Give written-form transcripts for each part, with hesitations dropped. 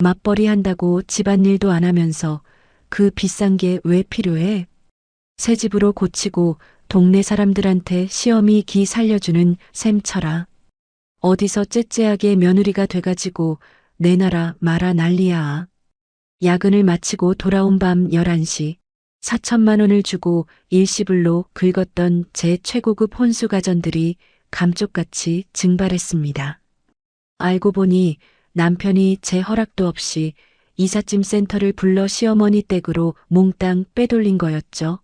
맞벌이 한다고 집안일도 안 하면서 그 비싼 게 왜 필요해? 새 집으로 고치고 동네 사람들한테 시어미 기 살려주는 셈 쳐라. 어디서 째째하게 며느리가 돼가지고 내놔라 마라 난리야. 야근을 마치고 돌아온 밤 11시 4천만 원을 주고 일시불로 긁었던 제 최고급 혼수 가전들이 감쪽같이 증발했습니다. 알고 보니 남편이 제 허락도 없이 이삿짐 센터를 불러 시어머니 댁으로 몽땅 빼돌린 거였죠.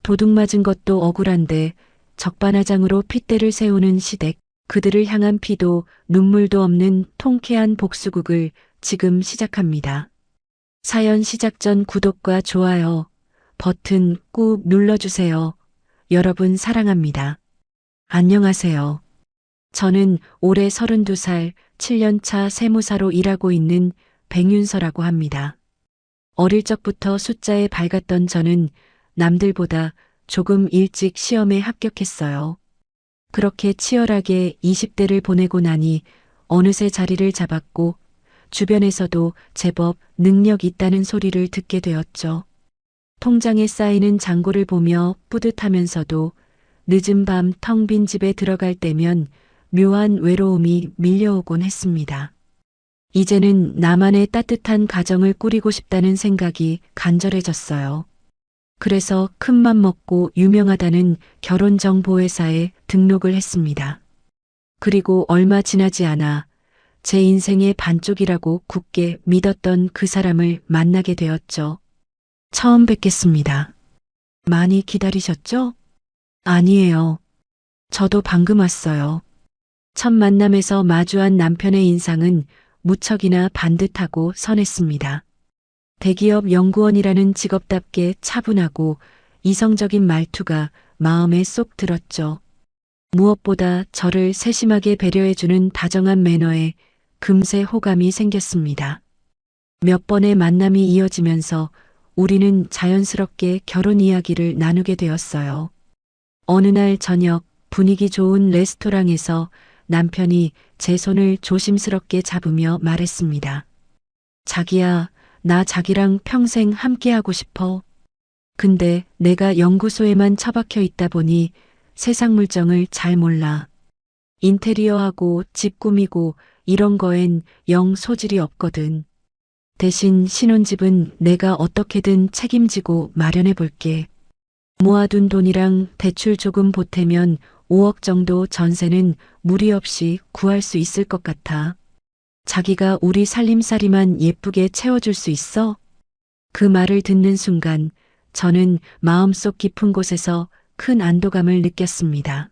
도둑 맞은 것도 억울한데 적반하장으로 핏대를 세우는 시댁, 그들을 향한 피도 눈물도 없는 통쾌한 복수극을 지금 시작합니다. 사연 시작 전 구독과 좋아요 버튼 꾹 눌러주세요. 여러분 사랑합니다. 안녕하세요. 저는 올해 32살 7년차 세무사로 일하고 있는 백윤서라고 합니다. 어릴 적부터 숫자에 밝았던 저는 남들보다 조금 일찍 시험에 합격했어요. 그렇게 치열하게 20대를 보내고 나니 어느새 자리를 잡았고 주변에서도 제법 능력 있다는 소리를 듣게 되었죠. 통장에 쌓이는 잔고를 보며 뿌듯하면서도 늦은 밤 텅 빈 집에 들어갈 때면 묘한 외로움이 밀려오곤 했습니다. 이제는 나만의 따뜻한 가정을 꾸리고 싶다는 생각이 간절해졌어요. 그래서 큰맘 먹고 유명하다는 결혼정보회사에 등록을 했습니다. 그리고 얼마 지나지 않아 제 인생의 반쪽이라고 굳게 믿었던 그 사람을 만나게 되었죠. 처음 뵙겠습니다. 많이 기다리셨죠? 아니에요. 저도 방금 왔어요. 첫 만남에서 마주한 남편의 인상은 무척이나 반듯하고 선했습니다. 대기업 연구원이라는 직업답게 차분하고 이성적인 말투가 마음에 쏙 들었죠. 무엇보다 저를 세심하게 배려해주는 다정한 매너에 금세 호감이 생겼습니다. 몇 번의 만남이 이어지면서 우리는 자연스럽게 결혼 이야기를 나누게 되었어요. 어느 날 저녁 분위기 좋은 레스토랑에서 남편이 제 손을 조심스럽게 잡으며 말했습니다. 자기야, 나 자기랑 평생 함께하고 싶어. 근데 내가 연구소에만 처박혀 있다 보니 세상 물정을 잘 몰라. 인테리어하고 집 꾸미고 이런 거엔 영 소질이 없거든. 대신 신혼집은 내가 어떻게든 책임지고 마련해 볼게. 모아둔 돈이랑 대출 조금 보태면 5억 정도 전세는 무리 없이 구할 수 있을 것 같아. 자기가 우리 살림살이만 예쁘게 채워줄 수 있어? 그 말을 듣는 순간 저는 마음속 깊은 곳에서 큰 안도감을 느꼈습니다.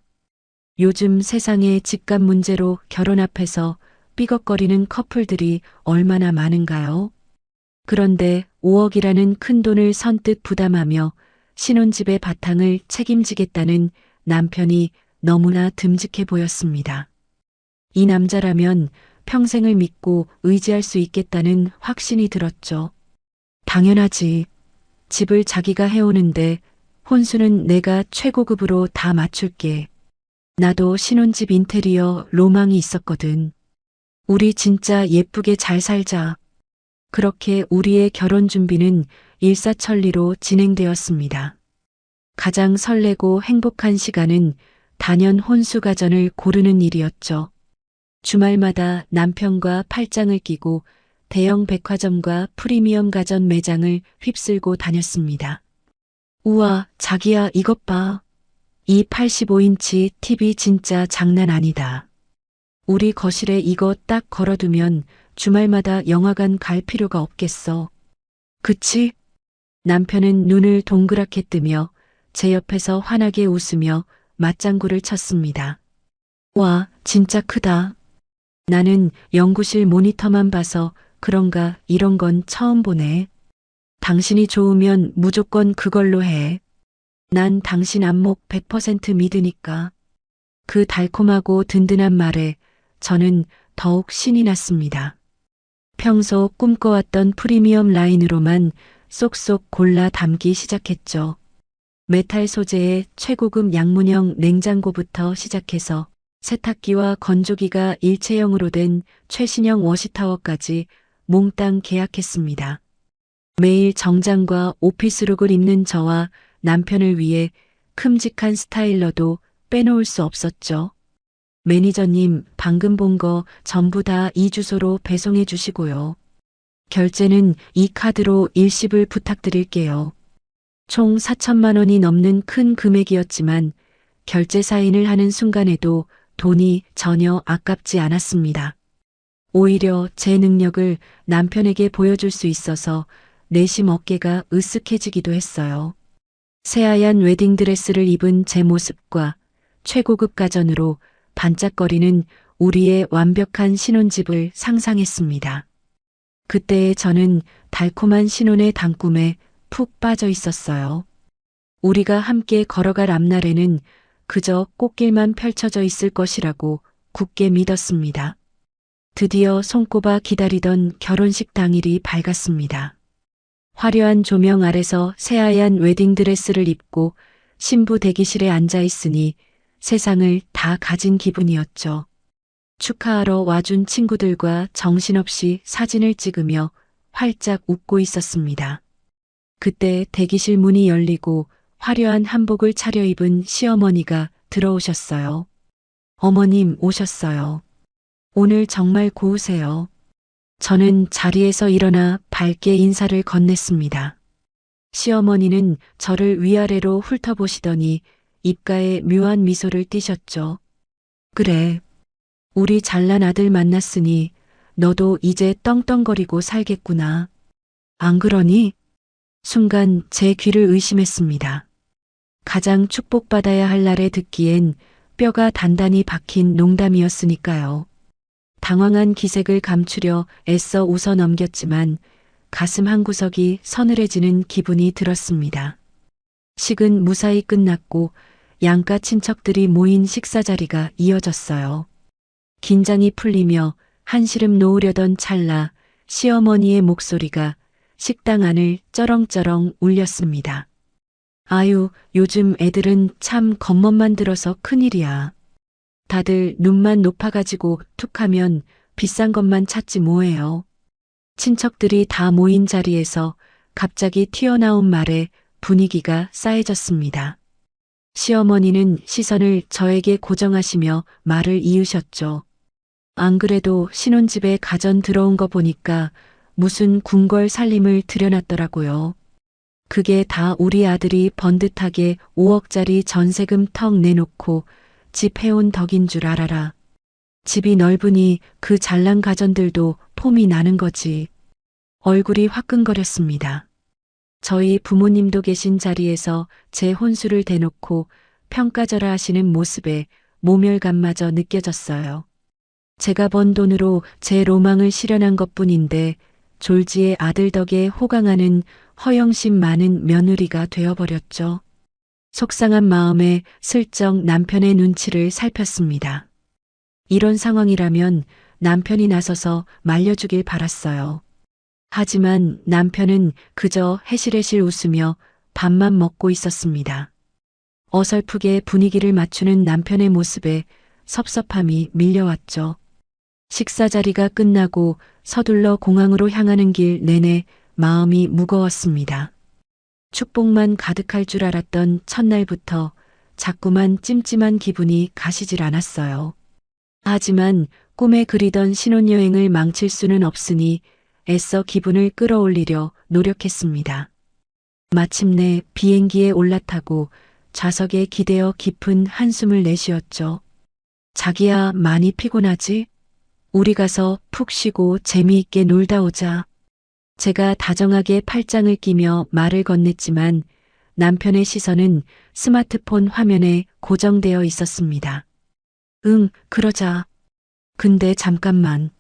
요즘 세상의 집값 문제로 결혼 앞에서 삐걱거리는 커플들이 얼마나 많은가요? 그런데 5억이라는 큰 돈을 선뜻 부담하며 신혼집의 바탕을 책임지겠다는 남편이 너무나 듬직해 보였습니다. 이 남자라면 평생을 믿고 의지할 수 있겠다는 확신이 들었죠. 당연하지. 집을 자기가 해오는데 혼수는 내가 최고급으로 다 맞출게. 나도 신혼집 인테리어 로망이 있었거든. 우리 진짜 예쁘게 잘 살자. 그렇게 우리의 결혼 준비는 일사천리로 진행되었습니다. 가장 설레고 행복한 시간은 단연 혼수 가전을 고르는 일이었죠. 주말마다 남편과 팔짱을 끼고 대형 백화점과 프리미엄 가전 매장을 휩쓸고 다녔습니다. 우와, 자기야 이것 봐. 이 85인치 TV 진짜 장난 아니다. 우리 거실에 이거 딱 걸어두면 주말마다 영화관 갈 필요가 없겠어. 그치? 남편은 눈을 동그랗게 뜨며 제 옆에서 환하게 웃으며 맞장구를 쳤습니다. 와, 진짜 크다. 나는 연구실 모니터만 봐서 그런가 이런 건 처음 보네. 당신이 좋으면 무조건 그걸로 해. 난 당신 안목 100% 믿으니까. 그 달콤하고 든든한 말에 저는 더욱 신이 났습니다. 평소 꿈꿔왔던 프리미엄 라인으로만 쏙쏙 골라 담기 시작했죠. 메탈 소재의 최고급 양문형 냉장고부터 시작해서 세탁기와 건조기가 일체형으로 된 최신형 워시타워까지 몽땅 계약했습니다. 매일 정장과 오피스룩을 입는 저와 남편을 위해 큼직한 스타일러도 빼놓을 수 없었죠. 매니저님, 방금 본 거 전부 다 이 주소로 배송해 주시고요. 결제는 이 카드로 일시불 부탁드릴게요. 총 4천만 원이 넘는 큰 금액이었지만 결제 사인을 하는 순간에도 돈이 전혀 아깝지 않았습니다. 오히려 제 능력을 남편에게 보여줄 수 있어서 내심 어깨가 으쓱해지기도 했어요. 새하얀 웨딩드레스를 입은 제 모습과 최고급 가전으로 반짝거리는 우리의 완벽한 신혼집을 상상했습니다. 그때의 저는 달콤한 신혼의 단꿈에 푹 빠져 있었어요. 우리가 함께 걸어갈 앞날에는 그저 꽃길만 펼쳐져 있을 것이라고 굳게 믿었습니다. 드디어 손꼽아 기다리던 결혼식 당일이 밝았습니다. 화려한 조명 아래서 새하얀 웨딩드레스를 입고 신부 대기실에 앉아 있으니 세상을 다 가진 기분이었죠. 축하하러 와준 친구들과 정신없이 사진을 찍으며 활짝 웃고 있었습니다. 그때 대기실 문이 열리고 화려한 한복을 차려입은 시어머니가 들어오셨어요. 어머님 오셨어요. 오늘 정말 고우세요. 저는 자리에서 일어나 밝게 인사를 건넸습니다. 시어머니는 저를 위아래로 훑어보시더니 입가에 묘한 미소를 띠셨죠. 그래. 우리 잘난 아들 만났으니 너도 이제 떵떵거리고 살겠구나. 안 그러니? 순간 제 귀를 의심했습니다. 가장 축복받아야 할 날에 듣기엔 뼈가 단단히 박힌 농담이었으니까요. 당황한 기색을 감추려 애써 웃어 넘겼지만 가슴 한구석이 서늘해지는 기분이 들었습니다. 식은 무사히 끝났고 양가 친척들이 모인 식사 자리가 이어졌어요. 긴장이 풀리며 한시름 놓으려던 찰나 시어머니의 목소리가 식당 안을 쩌렁쩌렁 울렸습니다. 아유, 요즘 애들은 참 겉멋만 들어서 큰일이야. 다들 눈만 높아가지고 툭하면 비싼 것만 찾지 뭐예요. 친척들이 다 모인 자리에서 갑자기 튀어나온 말에 분위기가 싸해졌습니다. 시어머니는 시선을 저에게 고정하시며 말을 이으셨죠. 안 그래도 신혼집에 가전 들어온 거 보니까 무슨 궁궐 살림을 들여놨더라고요. 그게 다 우리 아들이 번듯하게 5억짜리 전세금 턱 내놓고 집 해온 덕인 줄 알아라. 집이 넓으니 그 잘난 가전들도 폼이 나는 거지. 얼굴이 화끈거렸습니다. 저희 부모님도 계신 자리에서 제 혼수를 대놓고 평가절하 하시는 모습에 모멸감마저 느껴졌어요. 제가 번 돈으로 제 로망을 실현한 것뿐인데 졸지의 아들 덕에 호강하는 허영심 많은 며느리가 되어버렸죠. 속상한 마음에 슬쩍 남편의 눈치를 살폈습니다. 이런 상황이라면 남편이 나서서 말려주길 바랐어요. 하지만 남편은 그저 해실해실 웃으며 밥만 먹고 있었습니다. 어설프게 분위기를 맞추는 남편의 모습에 섭섭함이 밀려왔죠. 식사 자리가 끝나고 서둘러 공항으로 향하는 길 내내 마음이 무거웠습니다. 축복만 가득할 줄 알았던 첫날부터 자꾸만 찜찜한 기분이 가시질 않았어요. 하지만 꿈에 그리던 신혼여행을 망칠 수는 없으니 애써 기분을 끌어올리려 노력했습니다. 마침내 비행기에 올라타고 좌석에 기대어 깊은 한숨을 내쉬었죠. 자기야, 많이 피곤하지? 우리 가서 푹 쉬고 재미있게 놀다 오자. 제가 다정하게 팔짱을 끼며 말을 건넸지만 남편의 시선은 스마트폰 화면에 고정되어 있었습니다. 응, 그러자. 근데 잠깐만.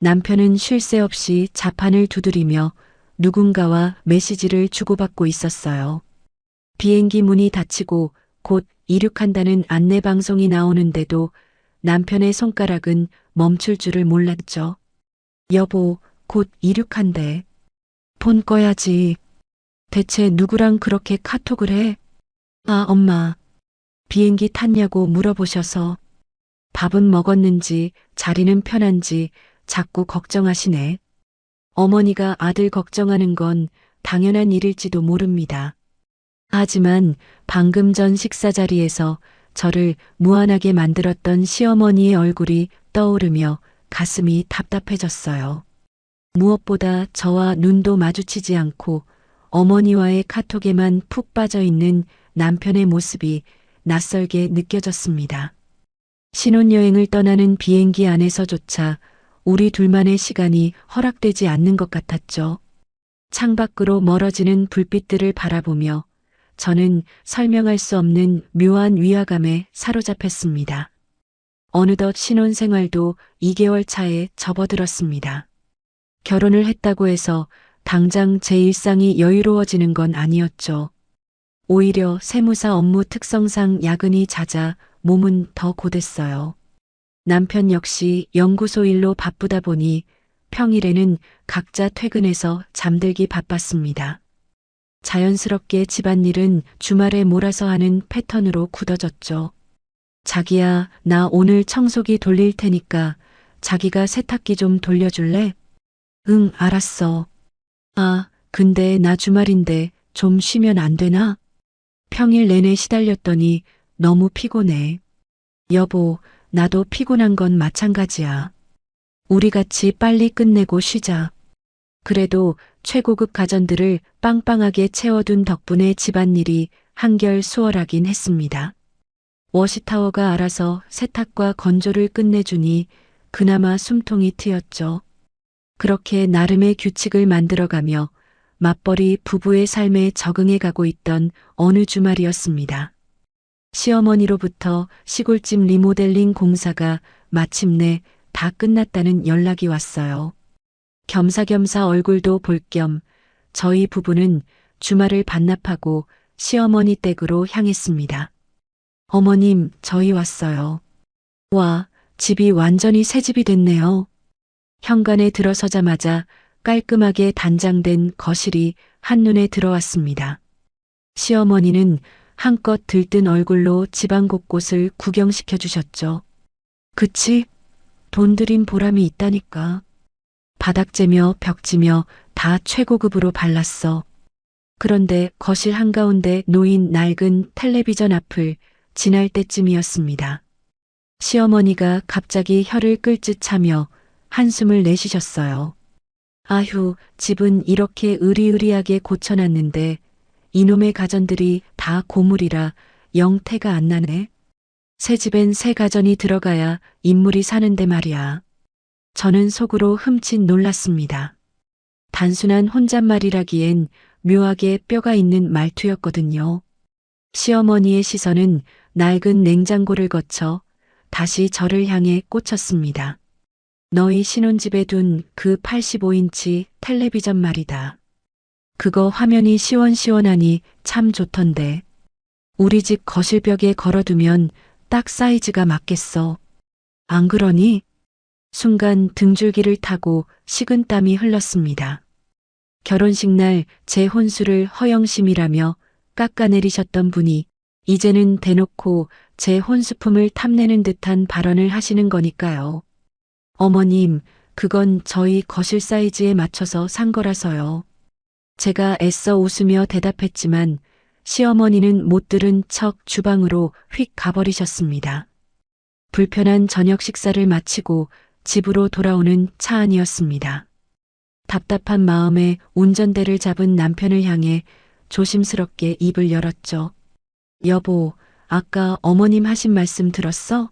남편은 쉴 새 없이 자판을 두드리며 누군가와 메시지를 주고받고 있었어요. 비행기 문이 닫히고 곧 이륙한다는 안내방송이 나오는데도 남편의 손가락은 멈출 줄을 몰랐죠. 여보, 곧 이륙한대. 폰 꺼야지. 대체 누구랑 그렇게 카톡을 해? 아, 엄마. 비행기 탔냐고 물어보셔서 밥은 먹었는지 자리는 편한지 자꾸 걱정하시네. 어머니가 아들 걱정하는 건 당연한 일일지도 모릅니다. 하지만 방금 전 식사 자리에서 저를 무안하게 만들었던 시어머니의 얼굴이 떠오르며 가슴이 답답해졌어요. 무엇보다 저와 눈도 마주치지 않고 어머니와의 카톡에만 푹 빠져 있는 남편의 모습이 낯설게 느껴졌습니다. 신혼여행을 떠나는 비행기 안에서조차 우리 둘만의 시간이 허락되지 않는 것 같았죠. 창밖으로 멀어지는 불빛들을 바라보며 저는 설명할 수 없는 묘한 위화감에 사로잡혔습니다. 어느덧 신혼생활도 2개월 차에 접어들었습니다. 결혼을 했다고 해서 당장 제 일상이 여유로워지는 건 아니었죠. 오히려 세무사 업무 특성상 야근이 잦아 몸은 더 고됐어요. 남편 역시 연구소 일로 바쁘다 보니 평일에는 각자 퇴근해서 잠들기 바빴습니다. 자연스럽게 집안일은 주말에 몰아서 하는 패턴으로 굳어졌죠. 자기야, 나 오늘 청소기 돌릴 테니까 자기가 세탁기 좀 돌려줄래? 응, 알았어. 아, 근데 나 주말인데 좀 쉬면 안 되나? 평일 내내 시달렸더니 너무 피곤해. 여보, 나도 피곤한 건 마찬가지야. 우리 같이 빨리 끝내고 쉬자. 그래도 최고급 가전들을 빵빵하게 채워둔 덕분에 집안일이 한결 수월하긴 했습니다. 워시타워가 알아서 세탁과 건조를 끝내주니 그나마 숨통이 트였죠. 그렇게 나름의 규칙을 만들어가며 맞벌이 부부의 삶에 적응해 가고 있던 어느 주말이었습니다. 시어머니로부터 시골집 리모델링 공사가 마침내 다 끝났다는 연락이 왔어요. 겸사겸사 얼굴도 볼 겸 저희 부부는 주말을 반납하고 시어머니 댁으로 향했습니다. 어머님, 저희 왔어요. 와, 집이 완전히 새 집이 됐네요. 현관에 들어서자마자 깔끔하게 단장된 거실이 한눈에 들어왔습니다. 시어머니는 한껏 들뜬 얼굴로 집안 곳곳을 구경시켜 주셨죠. 그치? 돈 들인 보람이 있다니까. 바닥재며 벽지며 다 최고급으로 발랐어. 그런데 거실 한가운데 놓인 낡은 텔레비전 앞을 지날 때쯤이었습니다. 시어머니가 갑자기 혀를 끌짓 차며 한숨을 내쉬셨어요. 아휴, 집은 이렇게 으리으리하게 고쳐놨는데 이놈의 가전들이 다 고물이라 영 태가 안 나네. 새 집엔 새 가전이 들어가야 인물이 사는데 말이야. 저는 속으로 흠칫 놀랐습니다. 단순한 혼잣말이라기엔 묘하게 뼈가 있는 말투였거든요. 시어머니의 시선은 낡은 냉장고를 거쳐 다시 저를 향해 꽂혔습니다. 너희 신혼집에 둔 그 85인치 텔레비전 말이다. 그거 화면이 시원시원하니 참 좋던데. 우리 집 거실벽에 걸어두면 딱 사이즈가 맞겠어. 안 그러니? 순간 등줄기를 타고 식은땀이 흘렀습니다. 결혼식 날 제 혼수를 허영심이라며 깎아내리셨던 분이 이제는 대놓고 제 혼수품을 탐내는 듯한 발언을 하시는 거니까요. 어머님, 그건 저희 거실 사이즈에 맞춰서 산 거라서요. 제가 애써 웃으며 대답했지만 시어머니는 못 들은 척 주방으로 휙 가버리셨습니다. 불편한 저녁 식사를 마치고 집으로 돌아오는 차 안이었습니다. 답답한 마음에 운전대를 잡은 남편을 향해 조심스럽게 입을 열었죠. 여보, 아까 어머님 하신 말씀 들었어?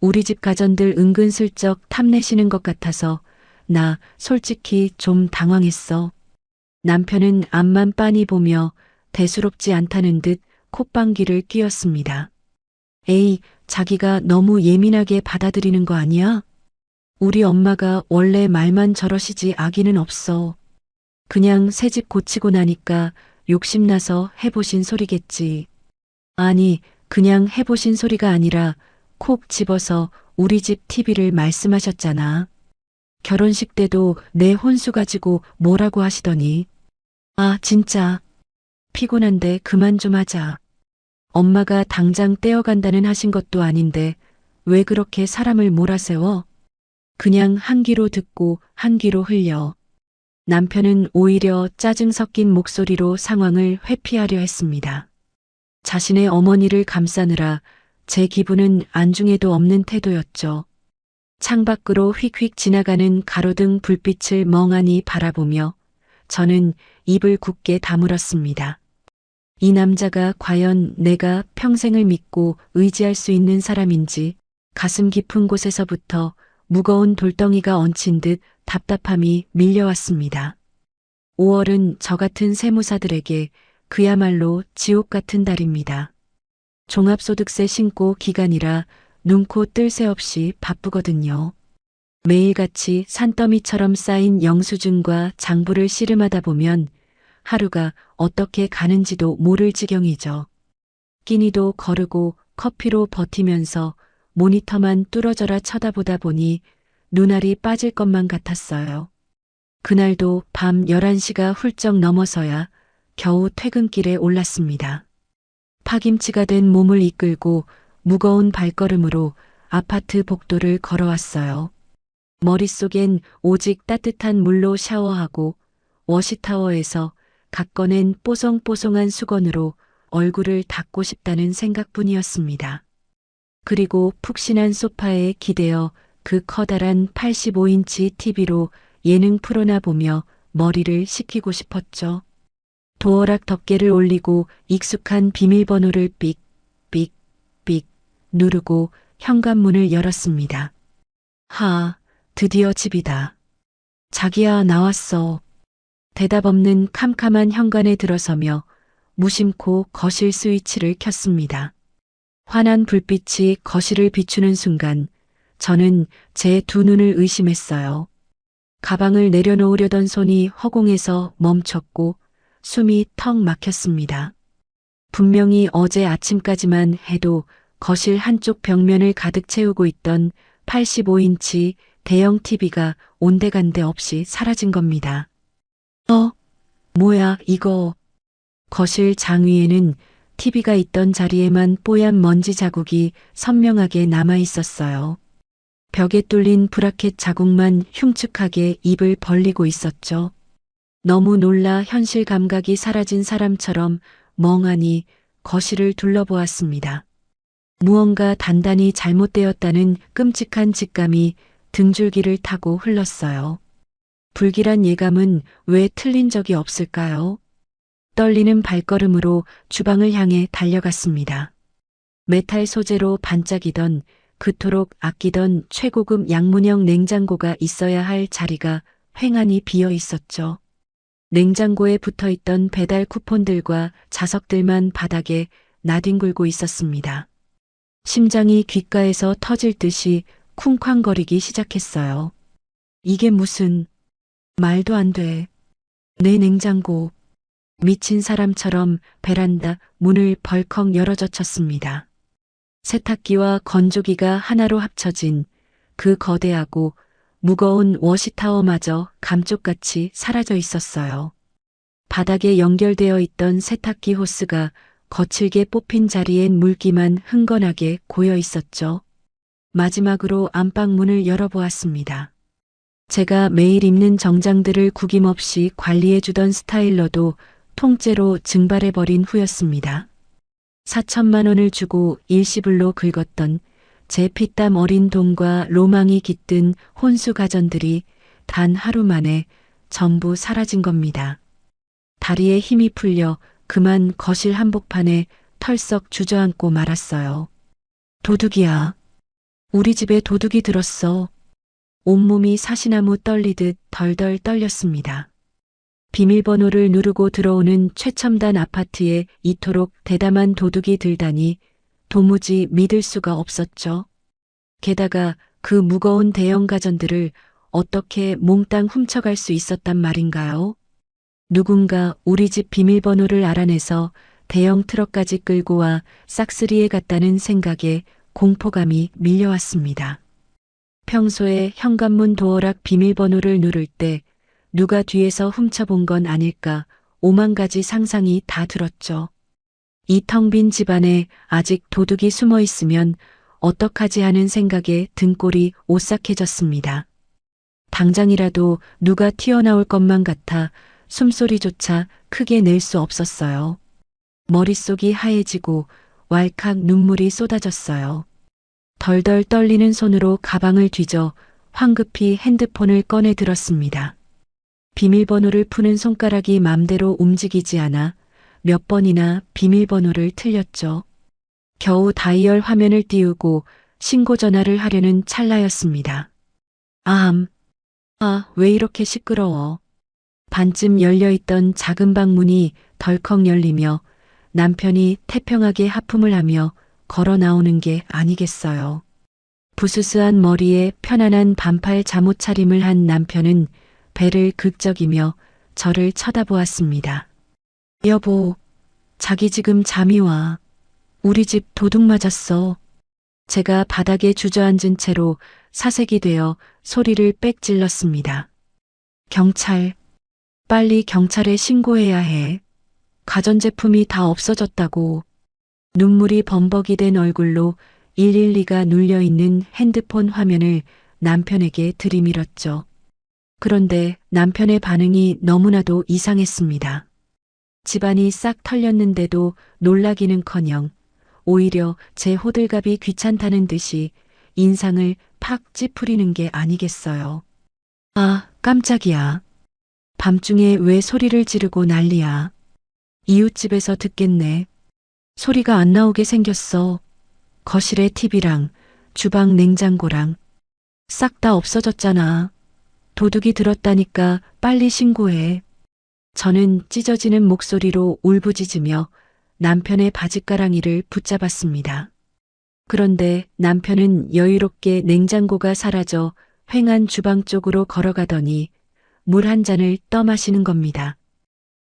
우리 집 가전들 은근슬쩍 탐내시는 것 같아서 나 솔직히 좀 당황했어. 남편은 앞만 빤히 보며 대수롭지 않다는 듯 콧방귀를 뀌었습니다. 에이, 자기가 너무 예민하게 받아들이는 거 아니야? 우리 엄마가 원래 말만 저러시지 아기는 없어. 그냥 새집 고치고 나니까 욕심나서 해보신 소리겠지. 아니, 그냥 해보신 소리가 아니라 콕 집어서 우리 집 TV를 말씀하셨잖아. 결혼식 때도 내 혼수 가지고 뭐라고 하시더니. 아, 진짜. 피곤한데 그만 좀 하자. 엄마가 당장 떼어간다는 하신 것도 아닌데 왜 그렇게 사람을 몰아세워? 그냥 한 귀로 듣고 한 귀로 흘려. 남편은 오히려 짜증 섞인 목소리로 상황을 회피하려 했습니다. 자신의 어머니를 감싸느라 제 기분은 안중에도 없는 태도였죠. 창밖으로 휙휙 지나가는 가로등 불빛을 멍하니 바라보며 저는 입을 굳게 다물었습니다. 이 남자가 과연 내가 평생을 믿고 의지할 수 있는 사람인지 가슴 깊은 곳에서부터 무거운 돌덩이가 얹힌 듯 답답함이 밀려왔습니다. 5월은 저 같은 세무사들에게 그야말로 지옥 같은 달입니다. 종합소득세 신고 기간이라 눈코 뜰 새 없이 바쁘거든요. 매일같이 산더미처럼 쌓인 영수증과 장부를 씨름하다 보면 하루가 어떻게 가는지도 모를 지경이죠. 끼니도 거르고 커피로 버티면서 모니터만 뚫어져라 쳐다보다 보니 눈알이 빠질 것만 같았어요. 그날도 밤 11시가 훌쩍 넘어서야 겨우 퇴근길에 올랐습니다. 파김치가 된 몸을 이끌고 무거운 발걸음으로 아파트 복도를 걸어왔어요. 머릿속엔 오직 따뜻한 물로 샤워하고 워시타워에서 각 꺼낸 뽀송뽀송한 수건으로 얼굴을 닦고 싶다는 생각뿐이었습니다. 그리고 푹신한 소파에 기대어 그 커다란 85인치 TV로 예능 프로나 보며 머리를 식히고 싶었죠. 도어락 덮개를 올리고 익숙한 비밀번호를 삑 누르고 현관문을 열었습니다. 드디어 집이다. 자기야, 나왔어. 대답 없는 캄캄한 현관에 들어서며 무심코 거실 스위치를 켰습니다. 환한 불빛이 거실을 비추는 순간 저는 제 두 눈을 의심했어요. 가방을 내려놓으려던 손이 허공에서 멈췄고 숨이 턱 막혔습니다. 분명히 어제 아침까지만 해도 거실 한쪽 벽면을 가득 채우고 있던 85인치 대형 TV가 온데간데 없이 사라진 겁니다. 뭐야 이거. 거실 장위에는 TV가 있던 자리에만 뽀얀 먼지 자국이 선명하게 남아 있었어요. 벽에 뚫린 브라켓 자국만 흉측하게 입을 벌리고 있었죠. 너무 놀라 현실 감각이 사라진 사람처럼 멍하니 거실을 둘러보았습니다. 무언가 단단히 잘못되었다는 끔찍한 직감이 등줄기를 타고 흘렀어요. 불길한 예감은 왜 틀린 적이 없을까요? 떨리는 발걸음으로 주방을 향해 달려갔습니다. 메탈 소재로 반짝이던 그토록 아끼던 최고급 양문형 냉장고가 있어야 할 자리가 횡하니 비어 있었죠. 냉장고에 붙어있던 배달 쿠폰들과 자석들만 바닥에 나뒹굴고 있었습니다. 심장이 귓가에서 터질 듯이 쿵쾅거리기 시작했어요. 이게 무슨... 말도 안 돼. 내 냉장고. 미친 사람처럼 베란다 문을 벌컥 열어젖혔습니다. 세탁기와 건조기가 하나로 합쳐진 그 거대하고 무거운 워시타워마저 감쪽같이 사라져 있었어요. 바닥에 연결되어 있던 세탁기 호스가 거칠게 뽑힌 자리엔 물기만 흥건하게 고여 있었죠. 마지막으로 안방문을 열어보았습니다. 제가 매일 입는 정장들을 구김없이 관리해주던 스타일러도 통째로 증발해버린 후였습니다. 4천만 원을 주고 일시불로 긁었던 제 피땀 어린 돈과 로망이 깃든 혼수 가전들이 단 하루 만에 전부 사라진 겁니다. 다리에 힘이 풀려 그만 거실 한복판에 털썩 주저앉고 말았어요. 도둑이야. 우리 집에 도둑이 들었어. 온몸이 사시나무 떨리듯 덜덜 떨렸습니다. 비밀번호를 누르고 들어오는 최첨단 아파트에 이토록 대담한 도둑이 들다니 도무지 믿을 수가 없었죠. 게다가 그 무거운 대형 가전들을 어떻게 몽땅 훔쳐갈 수 있었단 말인가요? 누군가 우리 집 비밀번호를 알아내서 대형 트럭까지 끌고 와 싹쓸이해 갔다는 생각에 공포감이 밀려왔습니다. 평소에 현관문 도어락 비밀번호를 누를 때 누가 뒤에서 훔쳐본 건 아닐까 오만 가지 상상이 다 들었죠. 이 텅 빈 집안에 아직 도둑이 숨어 있으면 어떡하지 하는 생각에 등골이 오싹해졌습니다. 당장이라도 누가 튀어나올 것만 같아 숨소리조차 크게 낼 수 없었어요. 머릿속이 하얘지고 왈칵 눈물이 쏟아졌어요. 덜덜 떨리는 손으로 가방을 뒤져 황급히 핸드폰을 꺼내 들었습니다. 비밀번호를 푸는 손가락이 맘대로 움직이지 않아 몇 번이나 비밀번호를 틀렸죠. 겨우 다이얼 화면을 띄우고 신고 전화를 하려는 찰나였습니다. 왜 이렇게 시끄러워. 반쯤 열려있던 작은 방 문이 덜컥 열리며 남편이 태평하게 하품을 하며 걸어 나오는 게 아니겠어요. 부스스한 머리에 편안한 반팔 잠옷 차림을 한 남편은 배를 긁적이며 저를 쳐다보았습니다. 여보, 자기 지금 잠이 와. 우리 집 도둑 맞았어. 제가 바닥에 주저앉은 채로 사색이 되어 소리를 빽 질렀습니다. 경찰, 빨리 경찰에 신고해야 해. 가전제품이 다 없어졌다고. 눈물이 범벅이 된 얼굴로 112가 눌려있는 핸드폰 화면을 남편에게 들이밀었죠. 그런데 남편의 반응이 너무나도 이상했습니다. 집안이 싹 털렸는데도 놀라기는커녕 오히려 제 호들갑이 귀찮다는 듯이 인상을 팍 찌푸리는 게 아니겠어요. 깜짝이야. 밤중에 왜 소리를 지르고 난리야. 이웃집에서 듣겠네. 소리가 안 나오게 생겼어. 거실에 TV랑 주방 냉장고랑 싹 다 없어졌잖아. 도둑이 들었다니까 빨리 신고해. 저는 찢어지는 목소리로 울부짖으며 남편의 바짓가랑이를 붙잡았습니다. 그런데 남편은 여유롭게 냉장고가 사라져 휑한 주방 쪽으로 걸어가더니 물 한 잔을 떠마시는 겁니다.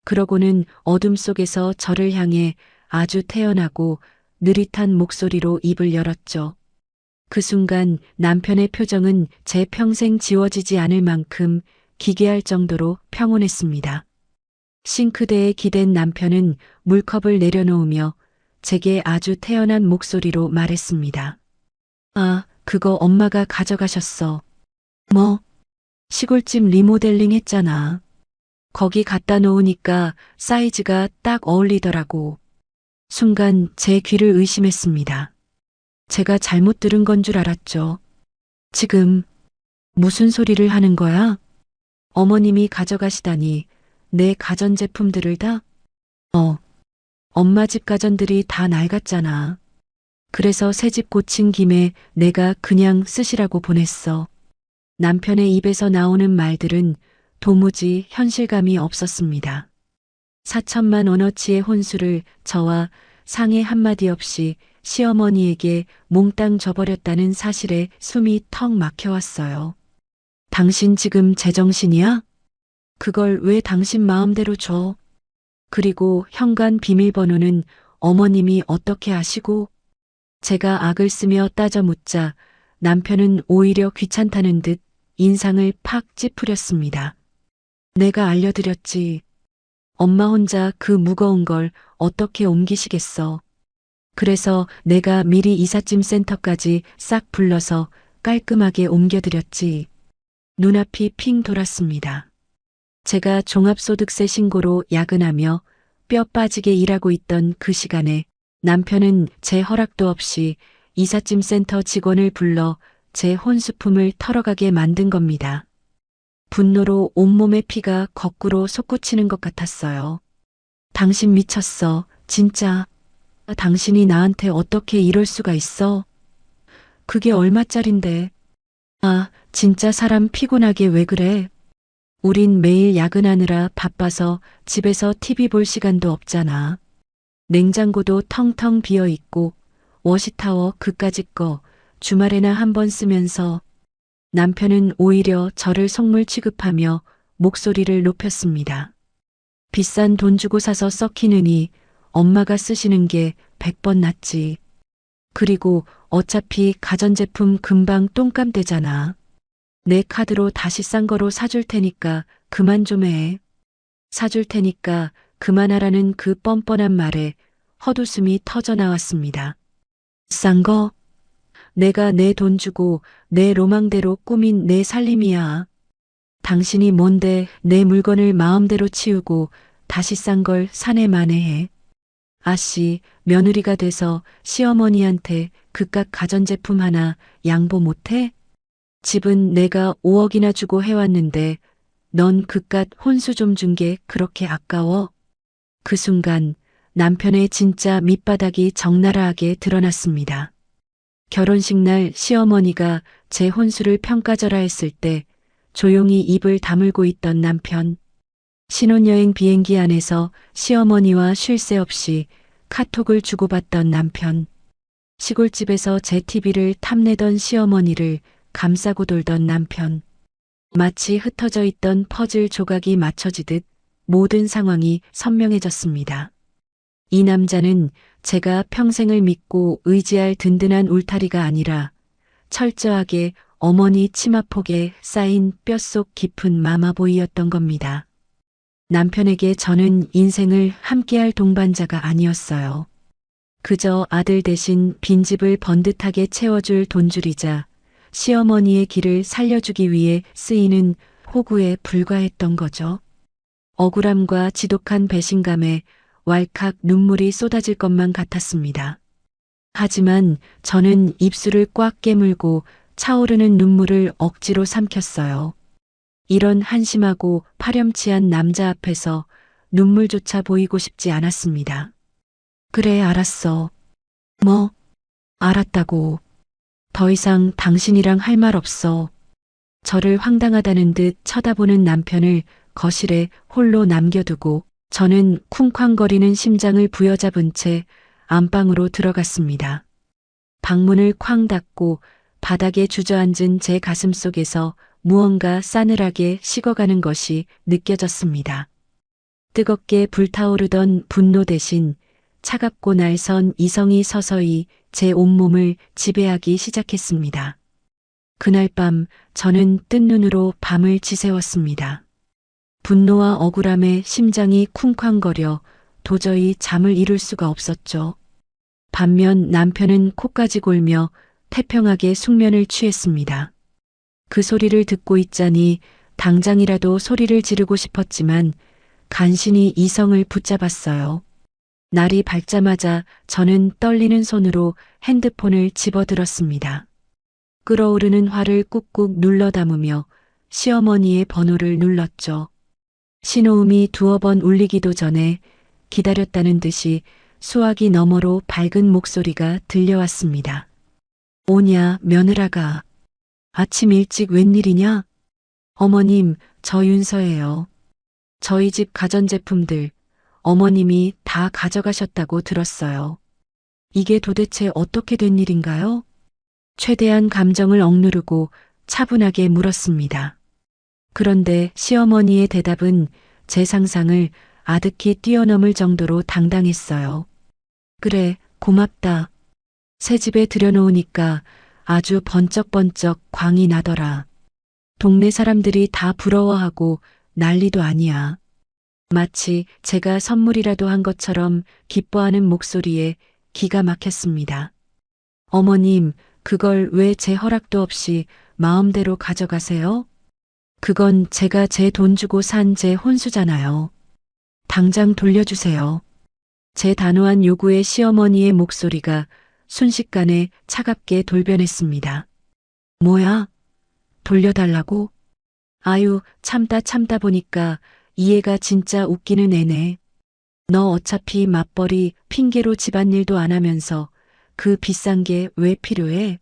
그러고는 어둠 속에서 저를 향해 아주 태연하고 느릿한 목소리로 입을 열었죠. 그 순간 남편의 표정은 제 평생 지워지지 않을 만큼 기괴할 정도로 평온했습니다. 싱크대에 기댄 남편은 물컵을 내려놓으며 제게 아주 태연한 목소리로 말했습니다. 그거 엄마가 가져가셨어. 뭐? 시골집 리모델링 했잖아. 거기 갖다 놓으니까 사이즈가 딱 어울리더라고. 순간 제 귀를 의심했습니다. 제가 잘못 들은 건 줄 알았죠. 지금 무슨 소리를 하는 거야? 어머님이 가져가시다니 내 가전제품들을 다? 엄마 집 가전들이 다 낡았잖아. 그래서 새 집 고친 김에 내가 그냥 쓰시라고 보냈어. 남편의 입에서 나오는 말들은 도무지 현실감이 없었습니다. 4천만 원어치의 혼수를 저와 상의 한마디 없이 시어머니에게 몽땅 줘버렸다는 사실에 숨이 턱 막혀왔어요. 당신 지금 제정신이야? 그걸 왜 당신 마음대로 줘? 그리고 현관 비밀번호는 어머님이 어떻게 아시고? 제가 악을 쓰며 따져 묻자 남편은 오히려 귀찮다는 듯 인상을 팍 찌푸렸습니다. 내가 알려드렸지. 엄마 혼자 그 무거운 걸 어떻게 옮기시겠어. 그래서 내가 미리 이삿짐 센터까지 싹 불러서 깔끔하게 옮겨드렸지. 눈앞이 핑 돌았습니다. 제가 종합소득세 신고로 야근하며 뼈 빠지게 일하고 있던 그 시간에 남편은 제 허락도 없이 이삿짐 센터 직원을 불러 제 혼수품을 털어가게 만든 겁니다. 분노로 온몸의 피가 거꾸로 솟구치는 것 같았어요. 당신 미쳤어, 진짜. 당신이 나한테 어떻게 이럴 수가 있어? 그게 얼마짜린데. 진짜 사람 피곤하게 왜 그래? 우린 매일 야근하느라 바빠서 집에서 TV 볼 시간도 없잖아. 냉장고도 텅텅 비어 있고 워시타워 그까짓 거 주말에나 한 번 쓰면서. 남편은 오히려 저를 속물 취급하며 목소리를 높였습니다. 비싼 돈 주고 사서 썩히느니 엄마가 쓰시는 게 100번 낫지. 그리고 어차피 가전제품 금방 똥감 되잖아. 내 카드로 다시 싼 거로 사줄 테니까 그만 좀 해. 사줄 테니까 그만하라는 그 뻔뻔한 말에 헛웃음이 터져 나왔습니다. 싼 거? 내가 내 돈 주고 내 로망대로 꾸민 내 살림이야. 당신이 뭔데 내 물건을 마음대로 치우고 다시 싼 걸 사내 만회해. 아씨, 며느리가 돼서 시어머니한테 그깟 가전제품 하나 양보 못해? 집은 내가 5억이나 주고 해왔는데 넌 그깟 혼수 좀 준 게 그렇게 아까워? 그 순간 남편의 진짜 밑바닥이 적나라하게 드러났습니다. 결혼식 날 시어머니가 제 혼수를 평가절하 했을 때 조용히 입을 다물고 있던 남편. 신혼여행 비행기 안에서 시어머니와 쉴 새 없이 카톡을 주고받던 남편. 시골집에서 제 TV를 탐내던 시어머니를 감싸고 돌던 남편. 마치 흩어져 있던 퍼즐 조각이 맞춰지듯 모든 상황이 선명해졌습니다. 이 남자는 제가 평생을 믿고 의지할 든든한 울타리가 아니라 철저하게 어머니 치마폭에 쌓인 뼛속 깊은 마마보이였던 겁니다. 남편에게 저는 인생을 함께할 동반자가 아니었어요. 그저 아들 대신 빈집을 번듯하게 채워줄 돈줄이자 시어머니의 길을 살려주기 위해 쓰이는 호구에 불과했던 거죠. 억울함과 지독한 배신감에 왈칵 눈물이 쏟아질 것만 같았습니다. 하지만 저는 입술을 꽉 깨물고 차오르는 눈물을 억지로 삼켰어요. 이런 한심하고 파렴치한 남자 앞에서 눈물조차 보이고 싶지 않았습니다. 그래, 알았어. 뭐? 알았다고. 더 이상 당신이랑 할 말 없어. 저를 황당하다는 듯 쳐다보는 남편을 거실에 홀로 남겨두고 저는 쿵쾅거리는 심장을 부여잡은 채 안방으로 들어갔습니다. 방문을 쾅 닫고 바닥에 주저앉은 제 가슴 속에서 무언가 싸늘하게 식어가는 것이 느껴졌습니다. 뜨겁게 불타오르던 분노 대신 차갑고 날선 이성이 서서히 제 온몸을 지배하기 시작했습니다. 그날 밤 저는 뜬 눈으로 밤을 지새웠습니다. 분노와 억울함에 심장이 쿵쾅거려 도저히 잠을 이룰 수가 없었죠. 반면 남편은 코까지 골며 태평하게 숙면을 취했습니다. 그 소리를 듣고 있자니 당장이라도 소리를 지르고 싶었지만 간신히 이성을 붙잡았어요. 날이 밝자마자 저는 떨리는 손으로 핸드폰을 집어들었습니다. 끓어오르는 화를 꾹꾹 눌러 담으며 시어머니의 번호를 눌렀죠. 신호음이 두어 번 울리기도 전에 기다렸다는 듯이 수화기 너머로 밝은 목소리가 들려왔습니다. 오냐, 며느라가. 아침 일찍 웬일이냐? 어머님, 저 윤서예요. 저희 집 가전제품들 어머님이 다 가져가셨다고 들었어요. 이게 도대체 어떻게 된 일인가요? 최대한 감정을 억누르고 차분하게 물었습니다. 그런데 시어머니의 대답은 제 상상을 아득히 뛰어넘을 정도로 당당했어요. 그래, 고맙다. 새 집에 들여놓으니까 아주 번쩍번쩍 광이 나더라. 동네 사람들이 다 부러워하고 난리도 아니야. 마치 제가 선물이라도 한 것처럼 기뻐하는 목소리에 기가 막혔습니다. 어머님, 그걸 왜 제 허락도 없이 마음대로 가져가세요? 그건 제가 제 돈 주고 산 제 혼수잖아요. 당장 돌려주세요. 제 단호한 요구에 시어머니의 목소리가 순식간에 차갑게 돌변했습니다. 뭐야? 돌려달라고? 아유, 참다 보니까 이해가 진짜 웃기는 애네. 너 어차피 맞벌이 핑계로 집안일도 안 하면서 그 비싼 게 왜 필요해?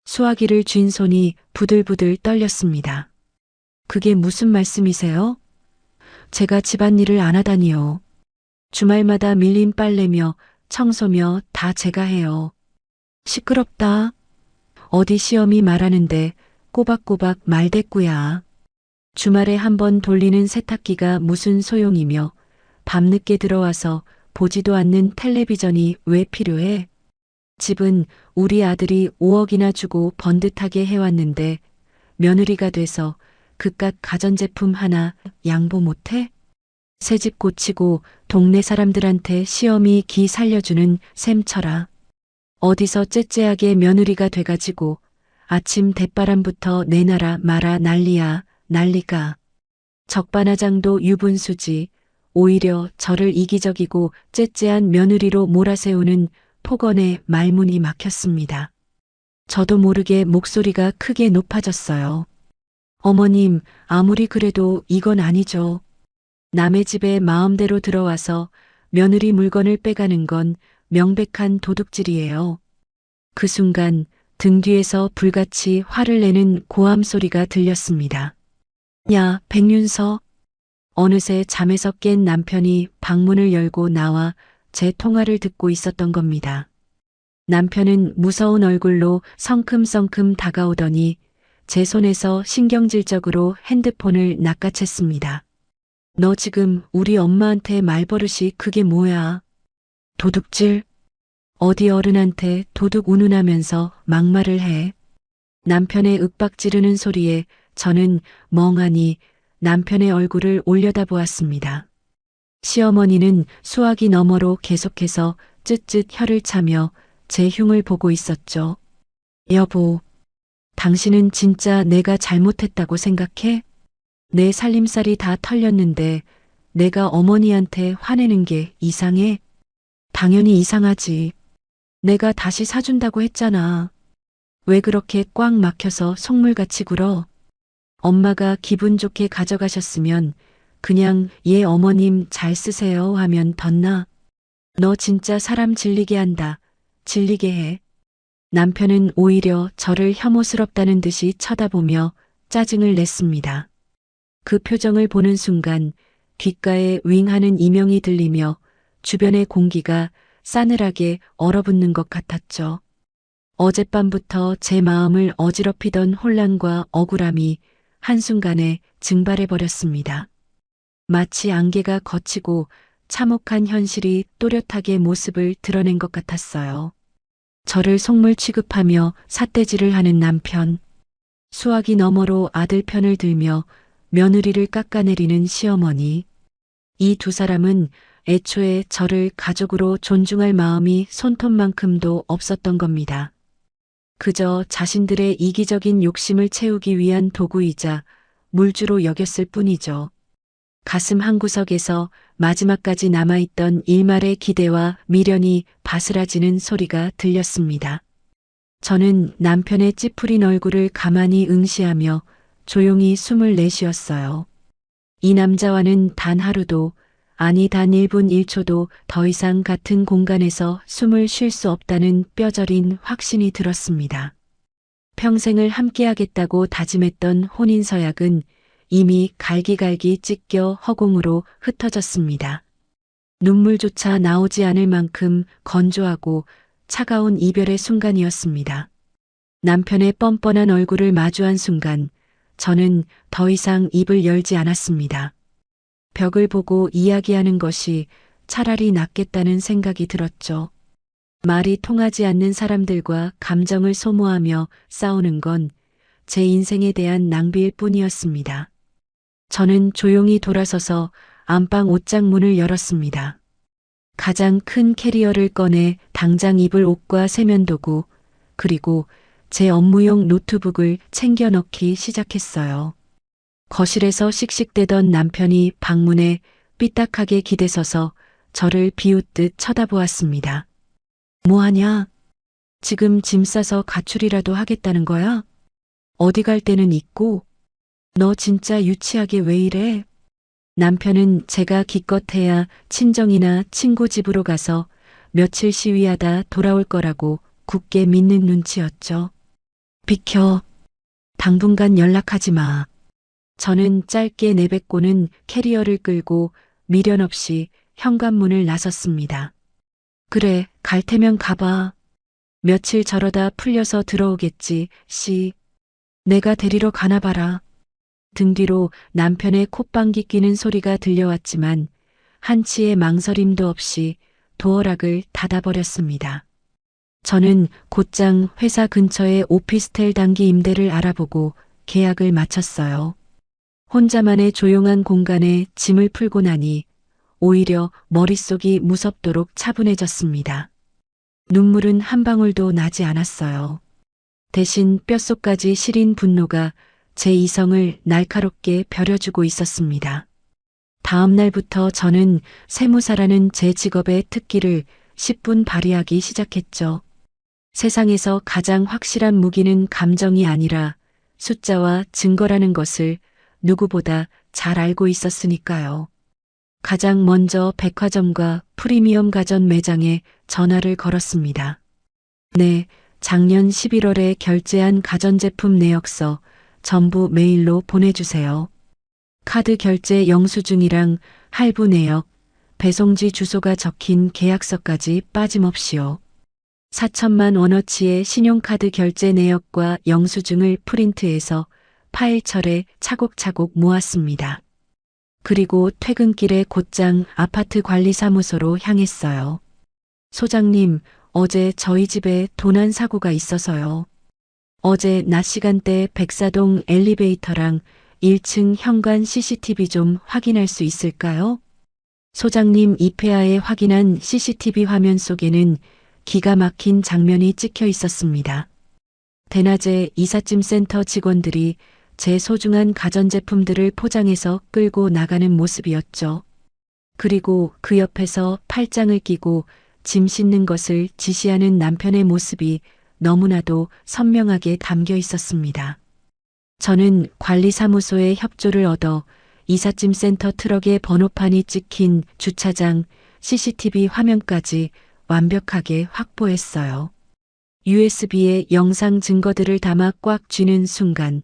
수화기를 쥔 손이 부들부들 떨렸습니다. 그게 무슨 말씀이세요? 제가 집안일을 안 하다니요. 주말마다 밀린 빨래며 청소며 다 제가 해요. 시끄럽다. 어디 시험이 말하는데 꼬박꼬박 말대꾸야. 주말에 한 번 돌리는 세탁기가 무슨 소용이며 밤늦게 들어와서 보지도 않는 텔레비전이 왜 필요해? 집은 우리 아들이 5억이나 주고 번듯하게 해왔는데 며느리가 돼서 그깟 가전제품 하나 양보 못해? 새집 고치고 동네 사람들한테 시어미 기 살려주는 셈쳐라. 어디서 째째하게 며느리가 돼가지고 아침 대바람부터 내놔라 마라 난리야. 난리가. 적반하장도 유분수지. 오히려 저를 이기적이고 째째한 며느리로 몰아세우는 폭언에 말문이 막혔습니다. 저도 모르게 목소리가 크게 높아졌어요. 어머님, 아무리 그래도 이건 아니죠. 남의 집에 마음대로 들어와서 며느리 물건을 빼가는 건 명백한 도둑질이에요. 그 순간 등 뒤에서 불같이 화를 내는 고함 소리가 들렸습니다. 야, 백윤서. 어느새 잠에서 깬 남편이 방문을 열고 나와 제 통화를 듣고 있었던 겁니다. 남편은 무서운 얼굴로 성큼성큼 다가오더니 제 손에서 신경질적으로 핸드폰을 낚아챘습니다. 너 지금 우리 엄마한테 말버릇이 그게 뭐야? 도둑질? 어디 어른한테 도둑 운운하면서 막말을 해. 남편의 윽박 지르는 소리에 저는 멍하니 남편의 얼굴을 올려다보았습니다. 시어머니는 수화기 너머로 계속해서 쯧쯧 혀를 차며 제 흉을 보고 있었죠. 여보, 당신은 진짜 내가 잘못했다고 생각해? 내 살림살이 다 털렸는데 내가 어머니한테 화내는 게 이상해? 당연히 이상하지. 내가 다시 사준다고 했잖아. 왜 그렇게 꽉 막혀서 속물같이 굴어? 엄마가 기분 좋게 가져가셨으면 그냥 얘 어머님 잘 쓰세요 하면 덧나. 너 진짜 사람 질리게 한다. 질리게 해. 남편은 오히려 저를 혐오스럽다는 듯이 쳐다보며 짜증을 냈습니다. 그 표정을 보는 순간 귓가에 윙하는 이명이 들리며 주변의 공기가 싸늘하게 얼어붙는 것 같았죠. 어젯밤부터 제 마음을 어지럽히던 혼란과 억울함이 한순간에 증발해버렸습니다. 마치 안개가 걷히고 참혹한 현실이 또렷하게 모습을 드러낸 것 같았어요. 저를 속물 취급하며 삿대질을 하는 남편, 수화기 너머로 아들 편을 들며 며느리를 깎아내리는 시어머니. 이 두 사람은 애초에 저를 가족으로 존중할 마음이 손톱만큼도 없었던 겁니다. 그저 자신들의 이기적인 욕심을 채우기 위한 도구이자 물주로 여겼을 뿐이죠. 가슴 한구석에서 마지막까지 남아있던 일말의 기대와 미련이 바스라지는 소리가 들렸습니다. 저는 남편의 찌푸린 얼굴을 가만히 응시하며 조용히 숨을 내쉬었어요. 이 남자와는 단 하루도, 아니 단 1분 1초도 더 이상 같은 공간에서 숨을 쉴 수 없다는 뼈저린 확신이 들었습니다. 평생을 함께하겠다고 다짐했던 혼인서약은 이미 갈기갈기 찢겨 허공으로 흩어졌습니다. 눈물조차 나오지 않을 만큼 건조하고 차가운 이별의 순간이었습니다. 남편의 뻔뻔한 얼굴을 마주한 순간 저는 더 이상 입을 열지 않았습니다. 벽을 보고 이야기하는 것이 차라리 낫겠다는 생각이 들었죠. 말이 통하지 않는 사람들과 감정을 소모하며 싸우는 건 제 인생에 대한 낭비일 뿐이었습니다. 저는 조용히 돌아서서 안방 옷장 문을 열었습니다. 가장 큰 캐리어를 꺼내 당장 입을 옷과 세면도구, 그리고 제 업무용 노트북을 챙겨 넣기 시작했어요. 거실에서 씩씩대던 남편이 방문에 삐딱하게 기대서서 저를 비웃듯 쳐다보았습니다. 뭐하냐? 지금 짐 싸서 가출이라도 하겠다는 거야? 어디 갈 때는 있고? 너 진짜 유치하게 왜 이래? 남편은 제가 기껏해야 친정이나 친구 집으로 가서 며칠 시위하다 돌아올 거라고 굳게 믿는 눈치였죠. 비켜. 당분간 연락하지 마. 저는 짧게 내뱉고는 캐리어를 끌고 미련 없이 현관문을 나섰습니다. 그래, 갈 테면 가봐. 며칠 저러다 풀려서 들어오겠지, 씨. 내가 데리러 가나 봐라. 등 뒤로 남편의 콧방귀 뀌는 소리가 들려왔지만 한치의 망설임도 없이 도어락을 닫아버렸습니다. 저는 곧장 회사 근처의 오피스텔 단기 임대를 알아보고 계약을 마쳤어요. 혼자만의 조용한 공간에 짐을 풀고 나니 오히려 머릿속이 무섭도록 차분해졌습니다. 눈물은 한 방울도 나지 않았어요. 대신 뼛속까지 시린 분노가 제 이성을 날카롭게 벼려주고 있었습니다. 다음 날부터 저는 세무사라는 제 직업의 특기를 10분 발휘하기 시작했죠. 세상에서 가장 확실한 무기는 감정이 아니라 숫자와 증거라는 것을 누구보다 잘 알고 있었으니까요. 가장 먼저 백화점과 프리미엄 가전 매장에 전화를 걸었습니다. 네, 작년 11월에 결제한 가전제품 내역서 전부 메일로 보내주세요. 카드 결제 영수증이랑 할부 내역, 배송지 주소가 적힌 계약서까지 빠짐없이요. 4천만 원어치의 신용카드 결제 내역과 영수증을 프린트해서 파일철에 차곡차곡 모았습니다. 그리고 퇴근길에 곧장 아파트 관리사무소로 향했어요. 소장님, 어제 저희 집에 도난 사고가 있어서요. 어제 낮 시간대 백사동 엘리베이터랑 1층 현관 CCTV 좀 확인할 수 있을까요? 소장님, 이페아에 확인한 CCTV 화면 속에는 기가 막힌 장면이 찍혀 있었습니다. 대낮에 이삿짐 센터 직원들이 제 소중한 가전제품들을 포장해서 끌고 나가는 모습이었죠. 그리고 그 옆에서 팔짱을 끼고 짐 싣는 것을 지시하는 남편의 모습이 너무나도 선명하게 담겨 있었습니다. 저는 관리사무소의 협조를 얻어 이삿짐 센터 트럭의 번호판이 찍힌 주차장 CCTV 화면까지 완벽하게 확보했어요. USB에 영상 증거들을 담아 꽉 쥐는 순간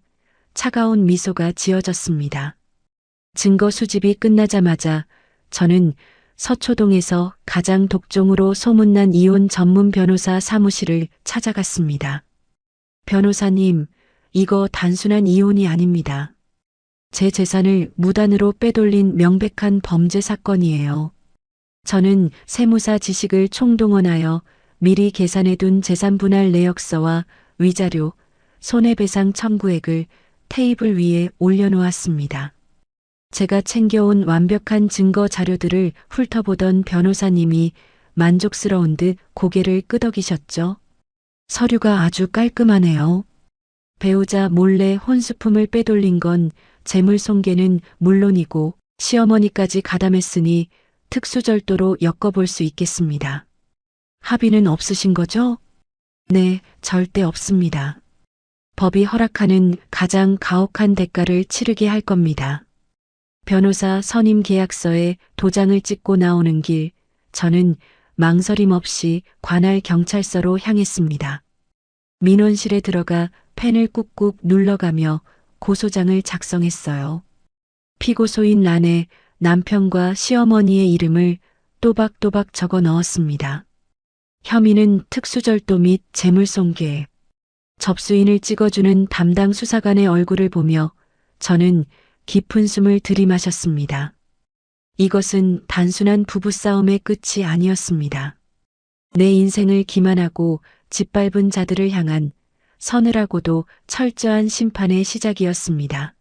차가운 미소가 지어졌습니다. 증거 수집이 끝나자마자 저는 서초동에서 가장 독종으로 소문난 이혼 전문 변호사 사무실을 찾아갔습니다. 변호사님, 이거 단순한 이혼이 아닙니다. 제 재산을 무단으로 빼돌린 명백한 범죄 사건이에요. 저는 세무사 지식을 총동원하여 미리 계산해둔 재산분할 내역서와 위자료, 손해배상 청구액을 테이블 위에 올려놓았습니다. 제가 챙겨온 완벽한 증거 자료들을 훑어보던 변호사님이 만족스러운 듯 고개를 끄덕이셨죠. 서류가 아주 깔끔하네요. 배우자 몰래 혼수품을 빼돌린 건 재물손괴는 물론이고 시어머니까지 가담했으니 특수절도로 엮어볼 수 있겠습니다. 합의는 없으신 거죠? 네, 절대 없습니다. 법이 허락하는 가장 가혹한 대가를 치르게 할 겁니다. 변호사 선임 계약서에 도장을 찍고 나오는 길, 저는 망설임 없이 관할 경찰서로 향했습니다. 민원실에 들어가 펜을 꾹꾹 눌러가며 고소장을 작성했어요. 피고소인 란에 남편과 시어머니의 이름을 또박또박 적어 넣었습니다. 혐의는 특수절도 및 재물손괴. 접수인을 찍어주는 담당 수사관의 얼굴을 보며 저는 깊은 숨을 들이마셨습니다. 이것은 단순한 부부싸움의 끝이 아니었습니다. 내 인생을 기만하고 짓밟은 자들을 향한 서늘하고도 철저한 심판의 시작이었습니다.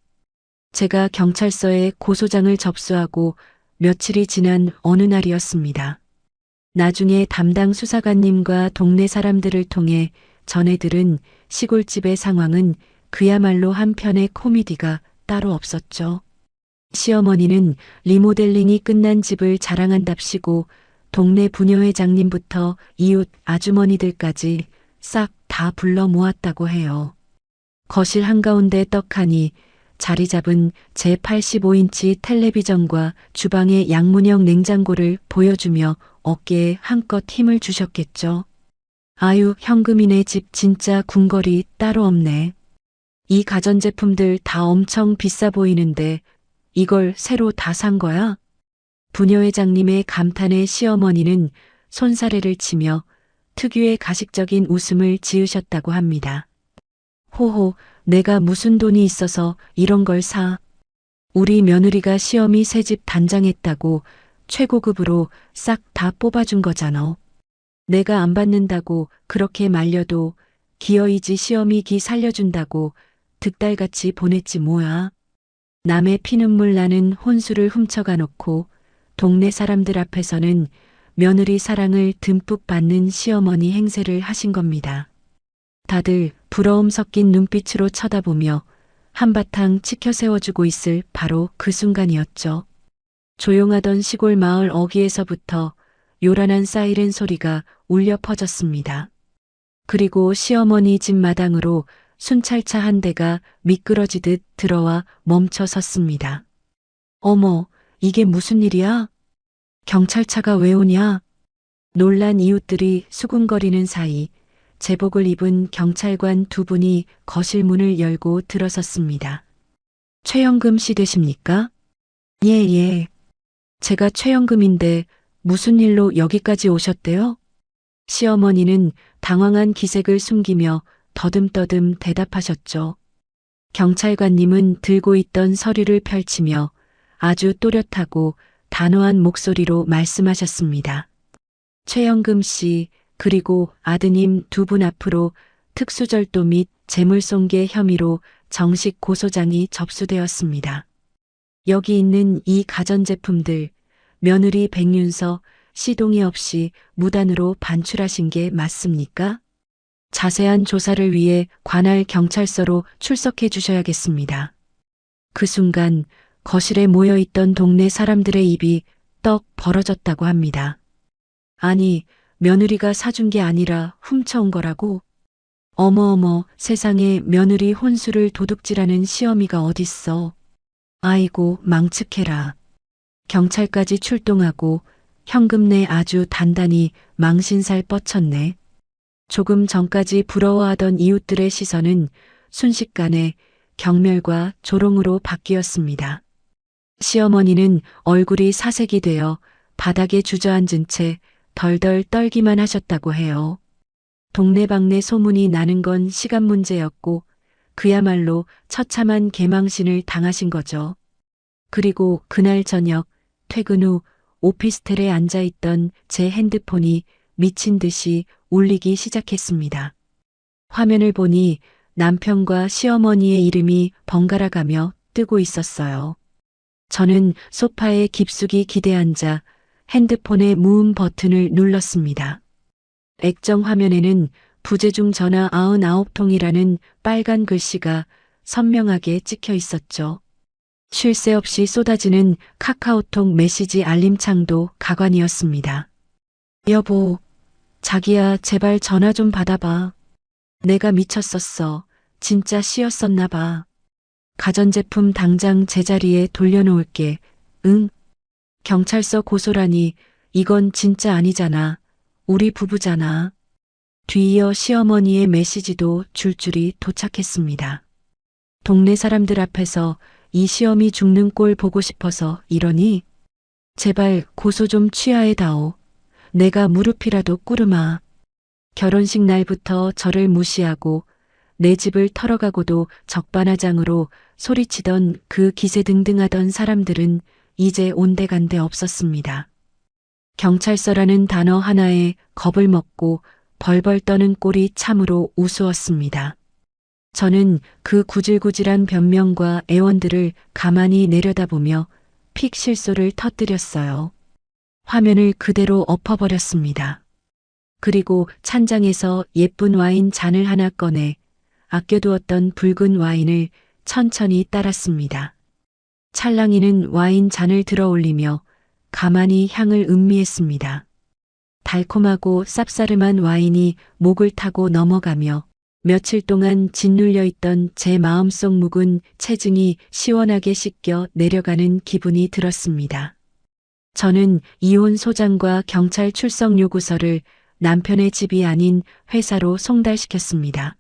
제가 경찰서에 고소장을 접수하고 며칠이 지난 어느 날이었습니다. 나중에 담당 수사관님과 동네 사람들을 통해 전해 들은 시골집의 상황은 그야말로 한편의 코미디가 따로 없었죠. 시어머니는 리모델링이 끝난 집을 자랑한답시고 동네 부녀회장님부터 이웃 아주머니들까지 싹 다 불러 모았다고 해요. 거실 한가운데 떡하니 자리 잡은 제 85인치 텔레비전과 주방의 양문형 냉장고를 보여주며 어깨에 한껏 힘을 주셨겠죠. 아유, 현금이네. 집 진짜 궁궐이 따로 없네. 이 가전제품들 다 엄청 비싸 보이는데 이걸 새로 다 산 거야? 부녀회장님의 감탄에 시어머니는 손사래를 치며 특유의 가식적인 웃음을 지으셨다고 합니다. 호호, 내가 무슨 돈이 있어서 이런 걸 사. 우리 며느리가 시어미 새집 단장했다고 최고급으로 싹 다 뽑아준 거잖아. 내가 안 받는다고 그렇게 말려도 기어이지 시어미 기 살려준다고 득달같이 보냈지 뭐야. 남의 피눈물 나는 혼수를 훔쳐가 놓고 동네 사람들 앞에서는 며느리 사랑을 듬뿍 받는 시어머니 행세를 하신 겁니다. 다들 부러움 섞인 눈빛으로 쳐다보며 한바탕 치켜 세워주고 있을 바로 그 순간이었죠. 조용하던 시골 마을 어귀에서부터 요란한 사이렌 소리가 울려 퍼졌습니다. 그리고 시어머니 집 마당으로 순찰차 한 대가 미끄러지듯 들어와 멈춰 섰습니다. 어머, 이게 무슨 일이야? 경찰차가 왜 오냐? 놀란 이웃들이 수군거리는 사이 제복을 입은 경찰관 두 분이 거실 문을 열고 들어섰습니다. 최영금 씨 되십니까? 예. 제가 최영금인데 무슨 일로 여기까지 오셨대요? 시어머니는 당황한 기색을 숨기며 더듬더듬 대답하셨죠. 경찰관님은 들고 있던 서류를 펼치며 아주 또렷하고 단호한 목소리로 말씀하셨습니다. 최영금 씨, 그리고 아드님 두 분 앞으로 특수절도 및 재물손괴 혐의로 정식 고소장이 접수되었습니다. 여기 있는 이 가전제품들, 며느리 백윤서 시동이 없이 무단으로 반출하신 게 맞습니까? 자세한 조사를 위해 관할 경찰서로 출석해 주셔야겠습니다. 그 순간 거실에 모여있던 동네 사람들의 입이 떡 벌어졌다고 합니다. 아니, 며느리가 사준 게 아니라 훔쳐온 거라고? 어머어머, 세상에 며느리 혼수를 도둑질하는 시어미가 어딨어. 아이고, 망측해라. 경찰까지 출동하고 현금 내 아주 단단히 망신살 뻗쳤네. 조금 전까지 부러워하던 이웃들의 시선은 순식간에 경멸과 조롱으로 바뀌었습니다. 시어머니는 얼굴이 사색이 되어 바닥에 주저앉은 채 덜덜 떨기만 하셨다고 해요. 동네방네 소문이 나는 건 시간 문제였고 그야말로 처참한 개망신을 당하신 거죠. 그리고 그날 저녁 퇴근 후 오피스텔에 앉아있던 제 핸드폰이 미친 듯이 울리기 시작했습니다. 화면을 보니 남편과 시어머니의 이름이 번갈아 가며 뜨고 있었어요. 저는 소파에 깊숙이 기대앉아 핸드폰의 무음 버튼을 눌렀습니다. 액정 화면에는 부재중 전화 99통이라는 빨간 글씨가 선명하게 찍혀 있었죠. 쉴 새 없이 쏟아지는 카카오톡 메시지 알림창도 가관이었습니다. 여보, 자기야 제발 전화 좀 받아봐. 내가 미쳤었어. 진짜 씨였었나 봐. 가전제품 당장 제자리에 돌려놓을게. 응? 경찰서 고소라니 이건 진짜 아니잖아. 우리 부부잖아. 뒤이어 시어머니의 메시지도 줄줄이 도착했습니다. 동네 사람들 앞에서 이 시어미 죽는 꼴 보고 싶어서 이러니? 제발 고소 좀 취하해다오. 내가 무릎이라도 꿇으마. 결혼식 날부터 저를 무시하고 내 집을 털어가고도 적반하장으로 소리치던 그 기세등등하던 사람들은 이제 온데간데 없었습니다. 경찰서라는 단어 하나에 겁을 먹고 벌벌 떠는 꼴이 참으로 우스웠습니다. 저는 그 구질구질한 변명과 애원들을 가만히 내려다보며 픽 실소를 터뜨렸어요. 화면을 그대로 엎어버렸습니다. 그리고 찬장에서 예쁜 와인 잔을 하나 꺼내 아껴두었던 붉은 와인을 천천히 따랐습니다. 찰랑이는 와인 잔을 들어 올리며 가만히 향을 음미했습니다. 달콤하고 쌉싸름한 와인이 목을 타고 넘어가며 며칠 동안 짓눌려 있던 제 마음속 묵은 체증이 시원하게 씻겨 내려가는 기분이 들었습니다. 저는 이혼 소장과 경찰 출석 요구서를 남편의 집이 아닌 회사로 송달시켰습니다.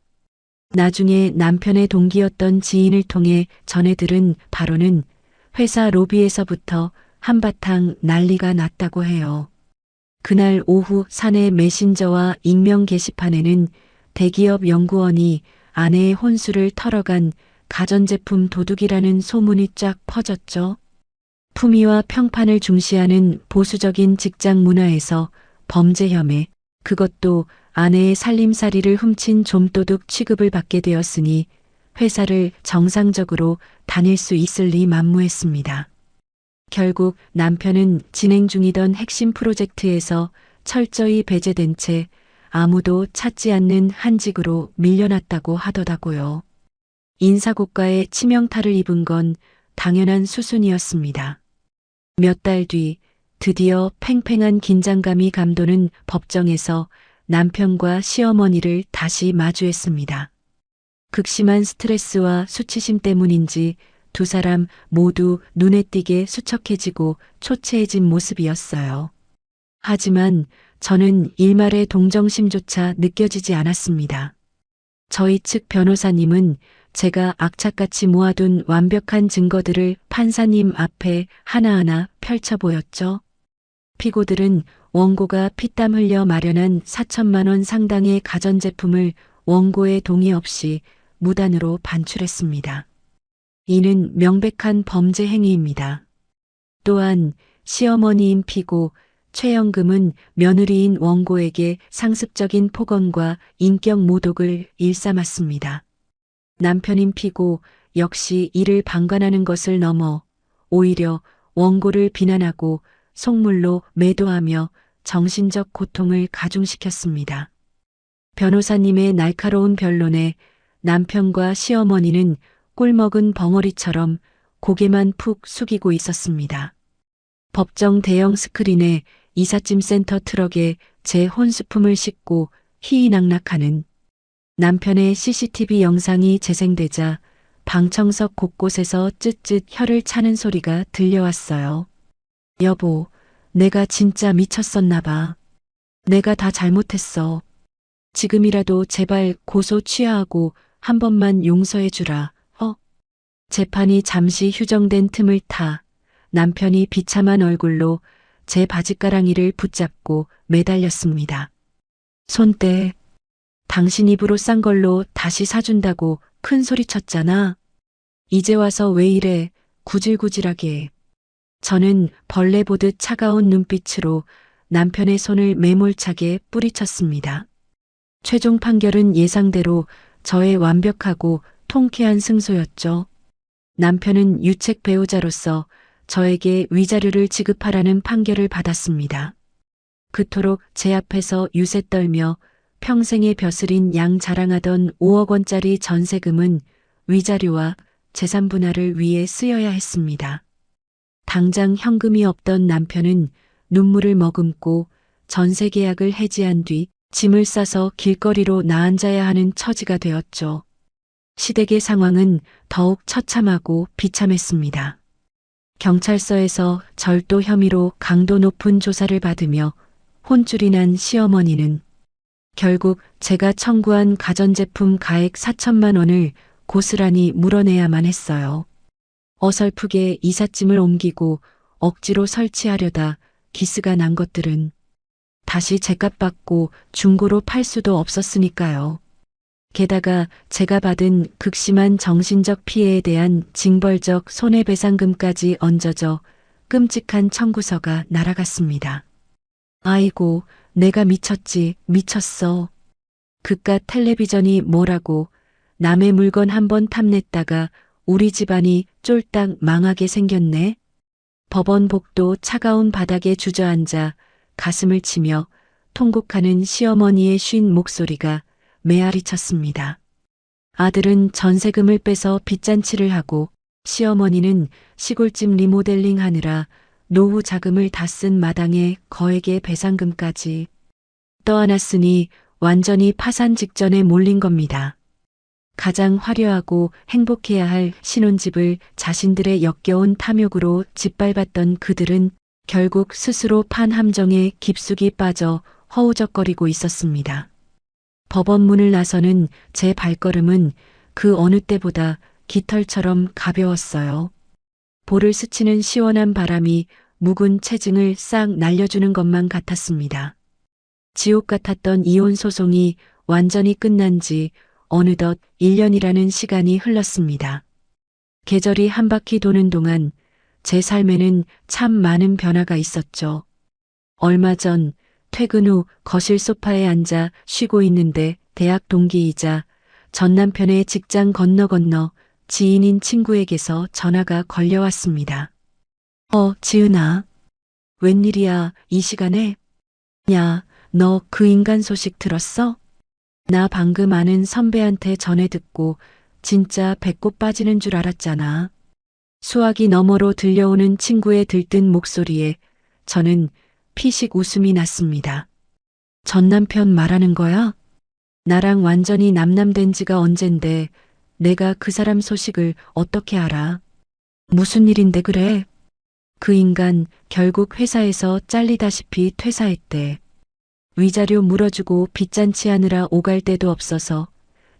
나중에 남편의 동기였던 지인을 통해 전해 들은 바로는 회사 로비에서부터 한바탕 난리가 났다고 해요. 그날 오후 사내 메신저와 익명 게시판에는 대기업 연구원이 아내의 혼수를 털어간 가전제품 도둑이라는 소문이 쫙 퍼졌죠. 품위와 평판을 중시하는 보수적인 직장 문화에서 범죄 혐의, 그것도 아내의 살림살이를 훔친 좀도둑 취급을 받게 되었으니 회사를 정상적으로 다닐 수 있을 리 만무했습니다. 결국 남편은 진행 중이던 핵심 프로젝트에서 철저히 배제된 채 아무도 찾지 않는 한직으로 밀려났다고 하더라고요. 인사고과에 치명타를 입은 건 당연한 수순이었습니다. 몇 달 뒤 드디어 팽팽한 긴장감이 감도는 법정에서 남편과 시어머니를 다시 마주했습니다. 극심한 스트레스와 수치심 때문인지 두 사람 모두 눈에 띄게 수척해지고 초췌해진 모습이었어요. 하지만 저는 일말의 동정심조차 느껴지지 않았습니다. 저희 측 변호사님은 제가 악착같이 모아둔 완벽한 증거들을 판사님 앞에 하나하나 펼쳐 보였죠. 피고들은 원고가 피땀 흘려 마련한 4천만 원 상당의 가전제품을 원고의 동의 없이 무단으로 반출했습니다. 이는 명백한 범죄 행위입니다. 또한 시어머니인 피고 최영금은 며느리인 원고에게 상습적인 폭언과 인격 모독을 일삼았습니다. 남편인 피고 역시 이를 방관하는 것을 넘어 오히려 원고를 비난하고 속물로 매도하며 정신적 고통을 가중시켰습니다. 변호사님의 날카로운 변론에 남편과 시어머니는 꿀먹은 벙어리처럼 고개만 푹 숙이고 있었습니다. 법정 대형 스크린에 이삿짐 센터 트럭에 제 혼수품을 싣고 희희낙낙하는 남편의 CCTV 영상이 재생되자 방청석 곳곳에서 쯧쯧 혀를 차는 소리가 들려왔어요. 여보, 내가 진짜 미쳤었나 봐. 내가 다 잘못했어. 지금이라도 제발 고소 취하하고 한 번만 용서해 주라. 재판이 잠시 휴정된 틈을 타 남편이 비참한 얼굴로 제 바짓가랑이를 붙잡고 매달렸습니다. 손 떼. 당신 입으로 싼 걸로 다시 사준다고 큰 소리 쳤잖아. 이제 와서 왜 이래 구질구질하게. 저는 벌레 보듯 차가운 눈빛으로 남편의 손을 매몰차게 뿌리쳤습니다. 최종 판결은 예상대로 저의 완벽하고 통쾌한 승소였죠. 남편은 유책 배우자로서 저에게 위자료를 지급하라는 판결을 받았습니다. 그토록 제 앞에서 유세 떨며 평생의 벼슬인 양 자랑하던 5억 원짜리 전세금은 위자료와 재산 분할을 위해 쓰여야 했습니다. 당장 현금이 없던 남편은 눈물을 머금고 전세 계약을 해지한 뒤 짐을 싸서 길거리로 나앉아야 하는 처지가 되었죠. 시댁의 상황은 더욱 처참하고 비참했습니다. 경찰서에서 절도 혐의로 강도 높은 조사를 받으며 혼쭐이 난 시어머니는 결국 제가 청구한 가전제품 가액 4천만 원을 고스란히 물어내야만 했어요. 어설프게 이삿짐을 옮기고 억지로 설치하려다 기스가 난 것들은 다시 제값 받고 중고로 팔 수도 없었으니까요. 게다가 제가 받은 극심한 정신적 피해에 대한 징벌적 손해배상금까지 얹어져 끔찍한 청구서가 날아갔습니다. 아이고, 내가 미쳤지, 미쳤어. 그깟 텔레비전이 뭐라고 남의 물건 한번 탐냈다가 우리 집안이 쫄딱 망하게 생겼네. 법원 복도 차가운 바닥에 주저앉아 가슴을 치며 통곡하는 시어머니의 쉰 목소리가 메아리 쳤습니다. 아들은 전세금을 빼서 빚잔치를 하고 시어머니는 시골집 리모델링 하느라 노후 자금을 다 쓴 마당에 거액의 배상금까지 떠안았으니 완전히 파산 직전에 몰린 겁니다. 가장 화려하고 행복해야 할 신혼집을 자신들의 역겨운 탐욕으로 짓밟았던 그들은 결국 스스로 판 함정에 깊숙이 빠져 허우적거리고 있었습니다. 법원 문을 나서는 제 발걸음은 그 어느 때보다 깃털처럼 가벼웠어요. 볼을 스치는 시원한 바람이 묵은 체증을 싹 날려주는 것만 같았습니다. 지옥 같았던 이혼 소송이 완전히 끝난 지 어느덧 1년이라는 시간이 흘렀습니다. 계절이 한 바퀴 도는 동안 제 삶에는 참 많은 변화가 있었죠. 얼마 전 퇴근 후 거실 소파에 앉아 쉬고 있는데 대학 동기이자 전 남편의 직장 건너 지인인 친구에게서 전화가 걸려왔습니다. 지은아. 웬일이야, 이 시간에? 야, 너 그 인간 소식 들었어? 나 방금 아는 선배한테 전해 듣고 진짜 배꼽 빠지는 줄 알았잖아. 수화기 너머로 들려오는 친구의 들뜬 목소리에 저는 피식 웃음이 났습니다. 전 남편 말하는 거야? 나랑 완전히 남남된 지가 언젠데 내가 그 사람 소식을 어떻게 알아? 무슨 일인데 그래? 그 인간 결국 회사에서 잘리다시피 퇴사했대. 위자료 물어주고 빚잔치 하느라 오갈 데도 없어서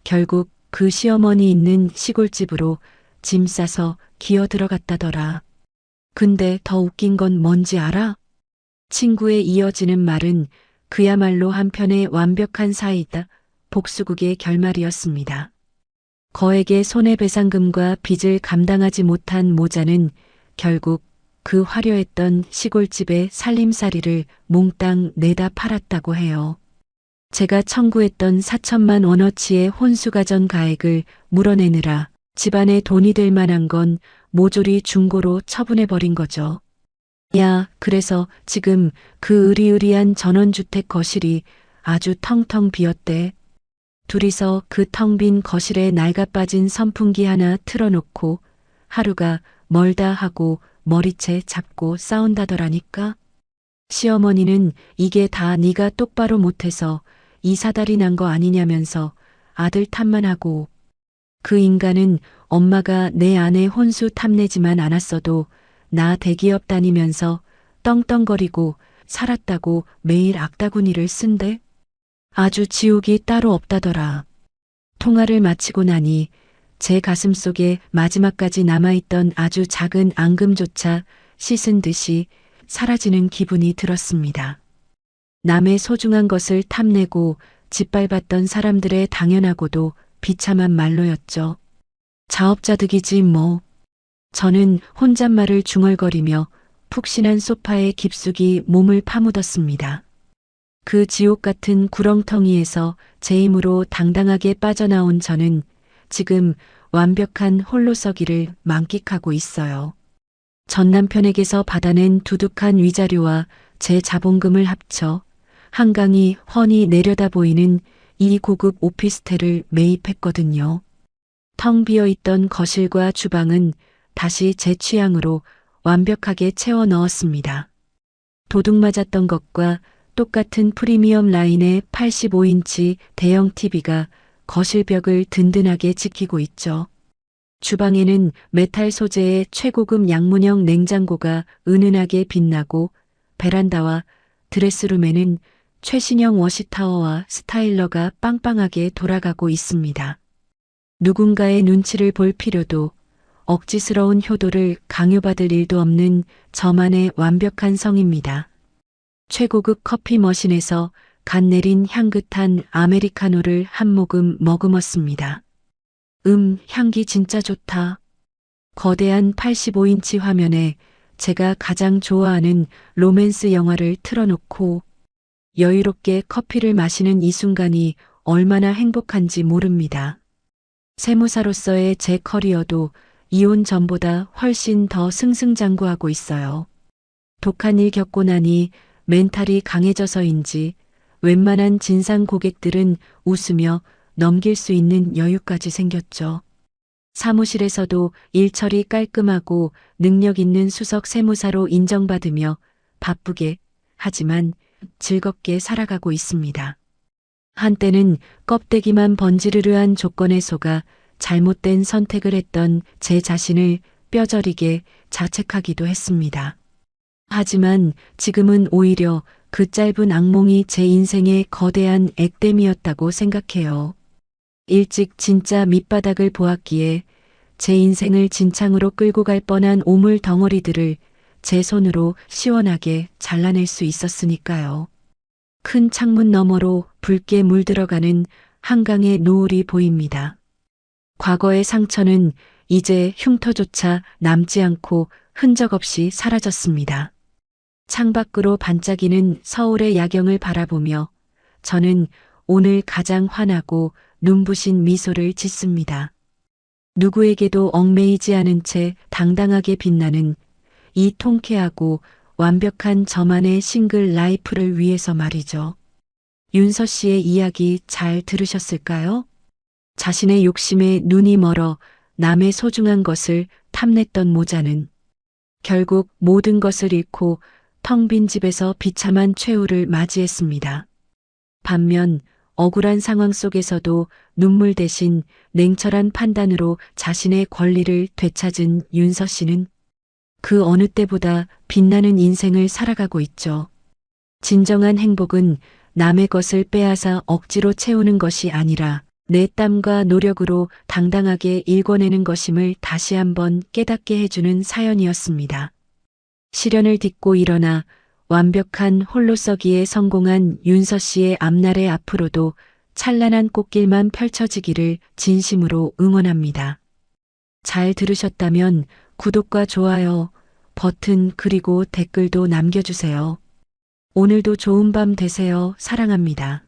결국 그 시어머니 있는 시골집으로 짐 싸서 기어 들어갔다더라. 근데 더 웃긴 건 뭔지 알아? 친구의 이어지는 말은 그야말로 한편의 완벽한 사이다. 복수극의 결말이었습니다. 거액의 손해배상금과 빚을 감당하지 못한 모자는 결국 그 화려했던 시골집의 살림살이를 몽땅 내다 팔았다고 해요. 제가 청구했던 4천만 원어치의 혼수가전 가액을 물어내느라 집안에 돈이 될 만한 건 모조리 중고로 처분해버린 거죠. 야, 그래서 지금 그 으리으리한 전원주택 거실이 아주 텅텅 비었대. 둘이서 그 텅 빈 거실에 낡아빠진 선풍기 하나 틀어놓고 하루가 멀다 하고 머리채 잡고 싸운다더라니까. 시어머니는 이게 다 네가 똑바로 못해서 이 사달이 난 거 아니냐면서 아들 탓만 하고, 그 인간은 엄마가 내 아내 혼수 탐내지만 않았어도 나 대기업 다니면서 떵떵거리고 살았다고 매일 악다구니를 쓴대. 아주 지옥이 따로 없다더라. 통화를 마치고 나니 제 가슴 속에 마지막까지 남아있던 아주 작은 앙금조차 씻은 듯이 사라지는 기분이 들었습니다. 남의 소중한 것을 탐내고 짓밟았던 사람들의 당연하고도 비참한 말로였죠. 자업자득이지 뭐. 저는 혼잣말을 중얼거리며 푹신한 소파에 깊숙이 몸을 파묻었습니다. 그 지옥 같은 구렁텅이에서 제 힘으로 당당하게 빠져나온 저는 지금 완벽한 홀로서기를 만끽하고 있어요. 전 남편에게서 받아낸 두둑한 위자료와 제 자본금을 합쳐 한강이 훤히 내려다 보이는 이 고급 오피스텔을 매입했거든요. 텅 비어있던 거실과 주방은 다시 제 취향으로 완벽하게 채워 넣었습니다. 도둑 맞았던 것과 똑같은 프리미엄 라인의 85인치 대형 TV가 거실 벽을 든든하게 지키고 있죠. 주방에는 메탈 소재의 최고급 양문형 냉장고가 은은하게 빛나고 베란다와 드레스룸에는 최신형 워시타워와 스타일러가 빵빵하게 돌아가고 있습니다. 누군가의 눈치를 볼 필요도 억지스러운 효도를 강요받을 일도 없는 저만의 완벽한 성입니다. 최고급 커피 머신에서 갓 내린 향긋한 아메리카노를 한 모금 머금었습니다. 향기 진짜 좋다. 거대한 85인치 화면에 제가 가장 좋아하는 로맨스 영화를 틀어놓고 여유롭게 커피를 마시는 이 순간이 얼마나 행복한지 모릅니다. 세무사로서의 제 커리어도 이혼 전보다 훨씬 더 승승장구하고 있어요. 독한 일 겪고 나니 멘탈이 강해져서인지 웬만한 진상 고객들은 웃으며 넘길 수 있는 여유까지 생겼죠. 사무실에서도 일처리 깔끔하고 능력 있는 수석 세무사로 인정받으며 바쁘게 하지만 즐겁게 살아가고 있습니다. 한때는 껍데기만 번지르르한 조건에 속아 잘못된 선택을 했던 제 자신을 뼈저리게 자책하기도 했습니다. 하지만 지금은 오히려 그 짧은 악몽이 제 인생의 거대한 액땜이었다고 생각해요. 일찍 진짜 밑바닥을 보았기에 제 인생을 진창으로 끌고 갈 뻔한 오물 덩어리들을 제 손으로 시원하게 잘라낼 수 있었으니까요. 큰 창문 너머로 붉게 물들어가는 한강의 노을이 보입니다. 과거의 상처는 이제 흉터조차 남지 않고 흔적 없이 사라졌습니다. 창밖으로 반짝이는 서울의 야경을 바라보며 저는 오늘 가장 환하고 눈부신 미소를 짓습니다. 누구에게도 얽매이지 않은 채 당당하게 빛나는 이 통쾌하고 완벽한 저만의 싱글 라이프를 위해서 말이죠. 윤서 씨의 이야기 잘 들으셨을까요? 자신의 욕심에 눈이 멀어 남의 소중한 것을 탐냈던 모자는 결국 모든 것을 잃고 텅 빈 집에서 비참한 최후를 맞이했습니다. 반면 억울한 상황 속에서도 눈물 대신 냉철한 판단으로 자신의 권리를 되찾은 윤서 씨는 그 어느 때보다 빛나는 인생을 살아가고 있죠. 진정한 행복은 남의 것을 빼앗아 억지로 채우는 것이 아니라 내 땀과 노력으로 당당하게 일궈내는 것임을 다시 한번 깨닫게 해주는 사연이었습니다. 시련을 딛고 일어나 완벽한 홀로서기에 성공한 윤서 씨의 앞날에 앞으로도 찬란한 꽃길만 펼쳐지기를 진심으로 응원합니다. 잘 들으셨다면 구독과 좋아요 버튼 그리고 댓글도 남겨주세요. 오늘도 좋은 밤 되세요. 사랑합니다.